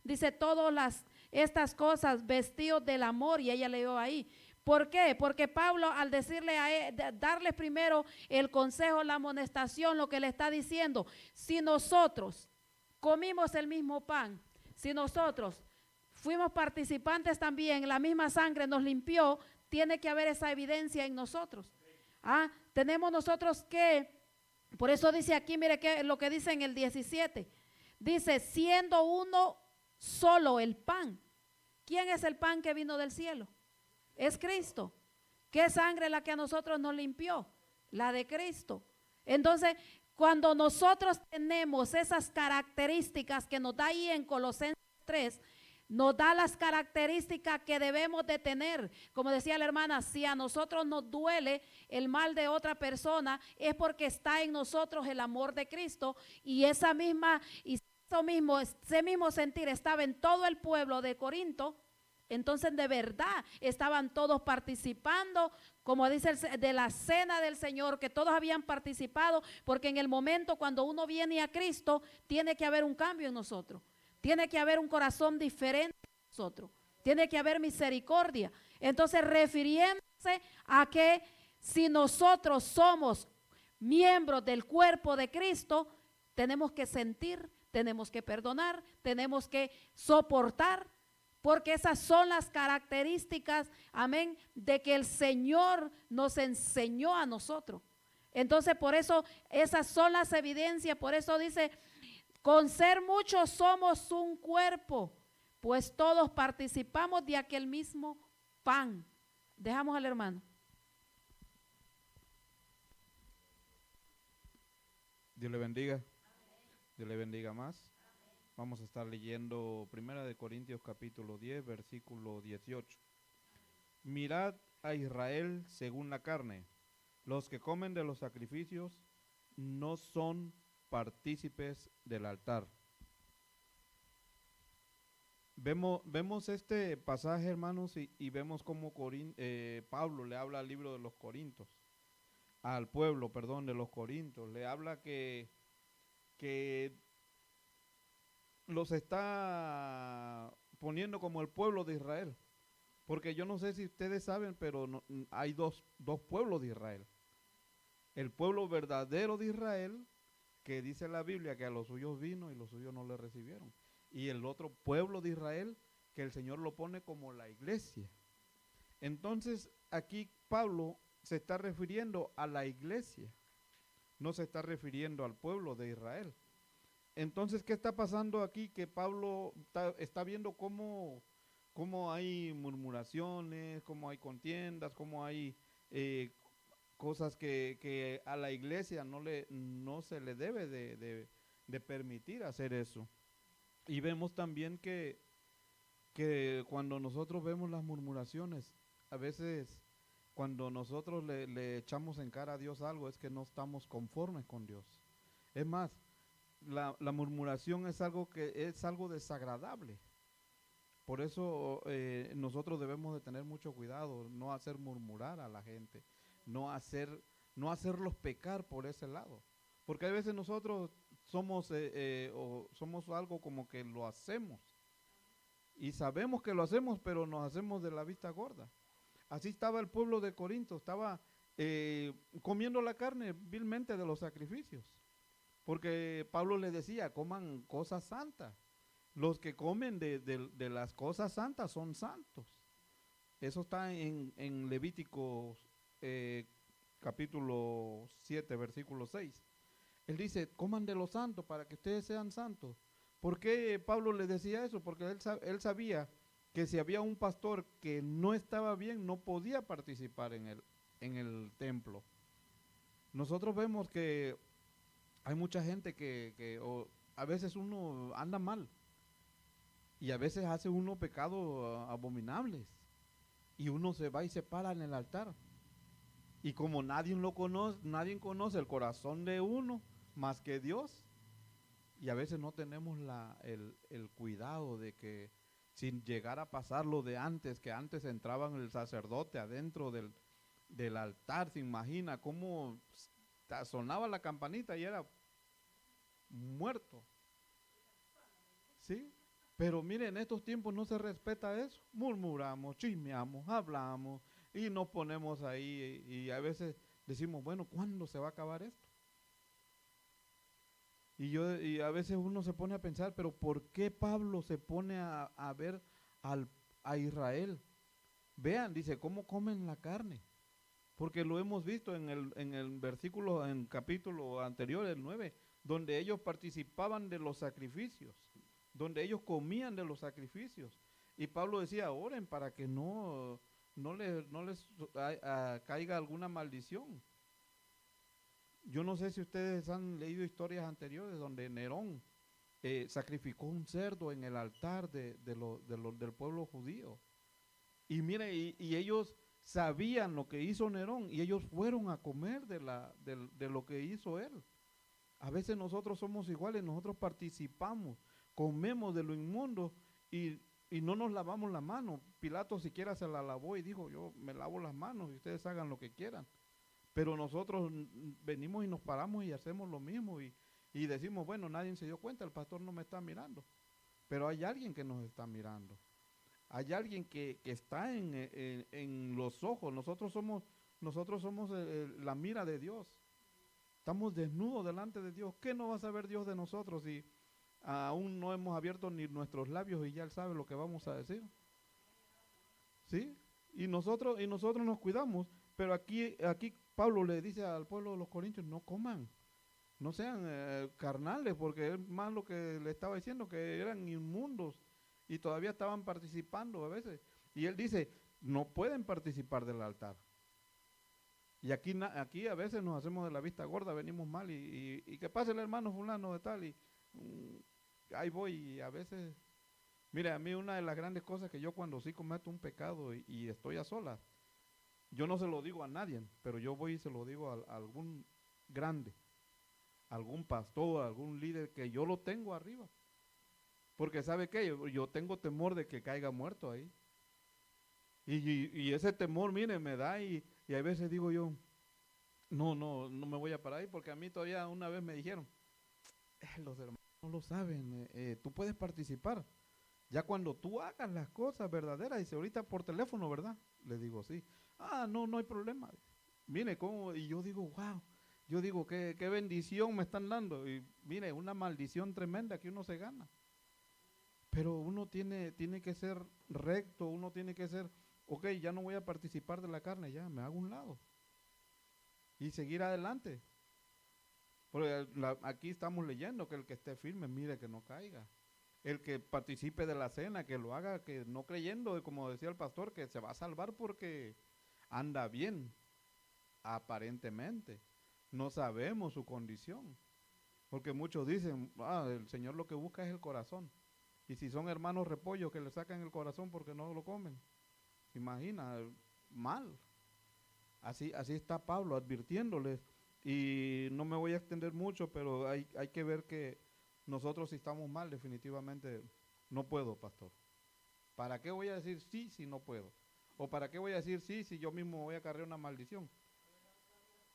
dice todas estas cosas, vestidos del amor, y ella leyó ahí. ¿Por qué? Porque Pablo, al decirle a él, darles primero el consejo, la amonestación, lo que le está diciendo, si nosotros comimos el mismo pan, si nosotros fuimos participantes también, la misma sangre nos limpió, tiene que haber esa evidencia en nosotros. Tenemos nosotros que, por eso dice aquí, mire que lo que dice en el 17, dice, siendo uno solo el pan. ¿Quién es el pan que vino del cielo? Es Cristo. ¿Qué sangre la que a nosotros nos limpió? La de Cristo. Entonces, cuando nosotros tenemos esas características que nos da ahí en Colosenses 3, nos da las características que debemos de tener. Como decía la hermana, si a nosotros nos duele el mal de otra persona, es porque está en nosotros el amor de Cristo, y ese mismo sentir estaba en todo el pueblo de Corinto. Entonces de verdad estaban todos participando, como dice de la cena del Señor, que todos habían participado, porque en el momento cuando uno viene a Cristo, tiene que haber un cambio en nosotros, tiene que haber un corazón diferente en nosotros, tiene que haber misericordia. Entonces, refiriéndose a que si nosotros somos miembros del cuerpo de Cristo, tenemos que sentir, tenemos que perdonar, tenemos que soportar, porque esas son las características, amén, de que el Señor nos enseñó a nosotros. Entonces, por eso, esas son las evidencias, por eso dice, con ser muchos somos un cuerpo, pues todos participamos de aquel mismo pan. Dejamos al hermano. Dios le bendiga. Dios le bendiga más. Vamos a estar leyendo 1 Corintios capítulo 10, versículo 18. Mirad a Israel según la carne. Los que comen de los sacrificios no son partícipes del altar. vemos este pasaje, hermanos, y vemos cómo Pablo le habla al libro de los Corintios, al pueblo, perdón, de los Corintios. Le habla que los está poniendo como el pueblo de Israel. Porque yo no sé si ustedes saben, pero hay dos pueblos de Israel. El pueblo verdadero de Israel, que dice la Biblia que a los suyos vino y los suyos no le recibieron. Y el otro pueblo de Israel, que el Señor lo pone como la iglesia. Entonces, aquí Pablo se está refiriendo a la iglesia, no se está refiriendo al pueblo de Israel. Entonces, ¿qué está pasando aquí? Que Pablo está viendo cómo hay murmuraciones, cómo hay contiendas, cómo hay cosas que a la iglesia no se le debe de permitir hacer eso. Y vemos también que cuando nosotros vemos las murmuraciones, a veces cuando nosotros le echamos en cara a Dios algo, es que no estamos conformes con Dios. Es más, la murmuración es algo desagradable. Por eso nosotros debemos de tener mucho cuidado, no hacer murmurar a la gente, no hacerlos pecar por ese lado. Porque a veces nosotros somos algo como que lo hacemos. Y sabemos que lo hacemos, pero nos hacemos de la vista gorda. Así estaba el pueblo de Corinto, estaba comiendo la carne vilmente de los sacrificios. Porque Pablo les decía, coman cosas santas. Los que comen de las cosas santas son santos. Eso está en Levítico capítulo 7, versículo 6. Él dice, coman de lo santo para que ustedes sean santos. ¿Por qué Pablo les decía eso? Porque él sabía que si había un pastor que no estaba bien, no podía participar en el templo. Nosotros vemos que hay mucha gente que a veces uno anda mal y a veces hace uno pecados abominables y uno se va y se para en el altar. Y como nadie conoce el corazón de uno más que Dios, y a veces no tenemos el cuidado de que sin llegar a pasar lo de antes, que antes entraban el sacerdote adentro del altar, se imagina cómo sonaba la campanita y era muerto. ¿Sí? Pero miren, en estos tiempos no se respeta eso. Murmuramos, chismeamos, hablamos y nos ponemos ahí y a veces decimos, bueno, ¿cuándo se va a acabar esto? Y a veces uno se pone a pensar, pero ¿por qué Pablo se pone a ver a Israel? Vean, dice, ¿cómo comen la carne? Porque lo hemos visto en el versículo, en capítulo anterior, el 9, donde ellos participaban de los sacrificios, donde ellos comían de los sacrificios. Y Pablo decía, oren para que no les caiga alguna maldición. Yo no sé si ustedes han leído historias anteriores donde Nerón sacrificó un cerdo en el altar del pueblo judío. Y mire, y ellos sabían lo que hizo Nerón y ellos fueron a comer de lo que hizo él. A veces nosotros somos iguales, nosotros participamos, comemos de lo inmundo y no nos lavamos la mano. Pilato siquiera se la lavó y dijo, yo me lavo las manos y ustedes hagan lo que quieran. Pero nosotros venimos y nos paramos y hacemos lo mismo y decimos, bueno, nadie se dio cuenta, el pastor no me está mirando. Pero hay alguien que nos está mirando. Hay alguien que está en los ojos. Nosotros somos la mira de Dios. Estamos desnudos delante de Dios. ¿Qué no va a saber Dios de nosotros si aún no hemos abierto ni nuestros labios y ya Él sabe lo que vamos a decir? ¿Sí? Y nosotros nos cuidamos. Pero aquí Pablo le dice al pueblo de los Corintios, no coman, no sean carnales, porque es más lo que le estaba diciendo, que eran inmundos y todavía estaban participando a veces. Y él dice, no pueden participar del altar. Y aquí a veces nos hacemos de la vista gorda, venimos mal y que pase el hermano fulano de tal y ahí voy y a veces, mire, a mí una de las grandes cosas que yo cuando sí cometo un pecado y estoy a solas, yo no se lo digo a nadie, pero yo voy y se lo digo a algún grande, algún pastor, algún líder que yo lo tengo arriba. Porque ¿sabe qué? Yo tengo temor de que caiga muerto ahí. Y ese temor, mire, me da y a veces digo yo, no me voy a parar ahí, porque a mí todavía una vez me dijeron, los hermanos no lo saben, tú puedes participar. Ya cuando tú hagas las cosas verdaderas, dice ahorita por teléfono, ¿verdad? Le digo, sí. No hay problema. Mire cómo, y yo digo, wow, yo digo, qué bendición me están dando. Y mire, una maldición tremenda que uno se gana. Pero uno tiene que ser recto, uno tiene que ser, ok, ya no voy a participar de la carne, ya me hago un lado. Y seguir adelante. Porque aquí estamos leyendo que el que esté firme, mire que no caiga. El que participe de la cena, que lo haga, que no creyendo, como decía el pastor, que se va a salvar porque anda bien, aparentemente. No sabemos su condición. Porque muchos dicen, el Señor lo que busca es el corazón. Y si son hermanos repollos que le sacan el corazón porque no lo comen, imagina, mal. Así está Pablo advirtiéndoles. Y no me voy a extender mucho, pero hay que ver que nosotros si estamos mal, definitivamente no puedo, pastor. ¿Para qué voy a decir sí si no puedo? ¿O para qué voy a decir sí si yo mismo voy a cargar una maldición?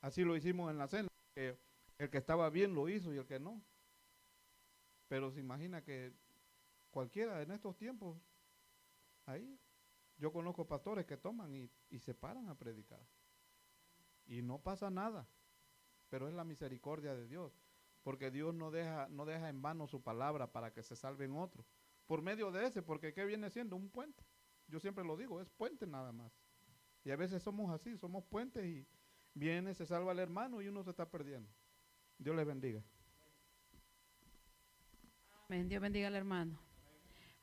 Así lo hicimos en la cena. El que estaba bien lo hizo y el que no. Pero se imagina que cualquiera en estos tiempos, ahí, yo conozco pastores que toman y se paran a predicar. Y no pasa nada. Pero es la misericordia de Dios. Porque Dios no deja en vano su palabra para que se salven otros. Por medio de ese, porque ¿qué viene siendo? Un puente. Yo siempre lo digo, es puente nada más. Y a veces somos así, somos puentes y viene, se salva el hermano y uno se está perdiendo. Dios les bendiga. Amén. Dios bendiga al hermano.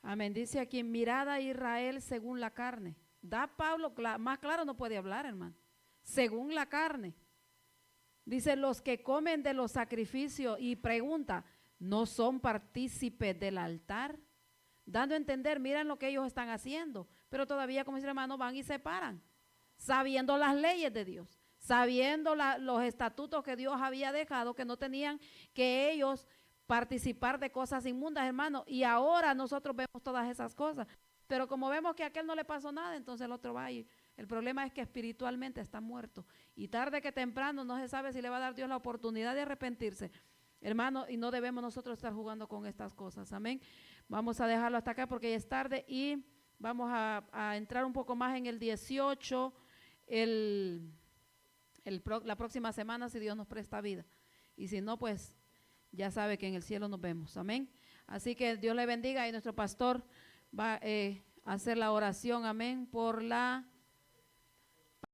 Amén. Dice aquí, mirad a Israel según la carne. Da Pablo, más claro no puede hablar, hermano. Según la carne. Dice, los que comen de los sacrificios, y pregunta, ¿no son partícipes del altar? Dando a entender, miren lo que ellos están haciendo, pero todavía, como dice el hermano, van y se paran, sabiendo las leyes de Dios, sabiendo los estatutos que Dios había dejado, que no tenían que ellos participar de cosas inmundas, hermano, y ahora nosotros vemos todas esas cosas, pero como vemos que a aquel no le pasó nada, entonces el otro va y el problema es que espiritualmente está muerto y tarde que temprano no se sabe si le va a dar Dios la oportunidad de arrepentirse, hermano, y no debemos nosotros estar jugando con estas cosas, amén. Vamos a dejarlo hasta acá porque ya es tarde y vamos a entrar un poco más en el 18, la próxima semana si Dios nos presta vida, y si no, pues ya sabe que en el cielo nos vemos, amén. Así que Dios le bendiga y nuestro pastor va a hacer la oración, amén, por la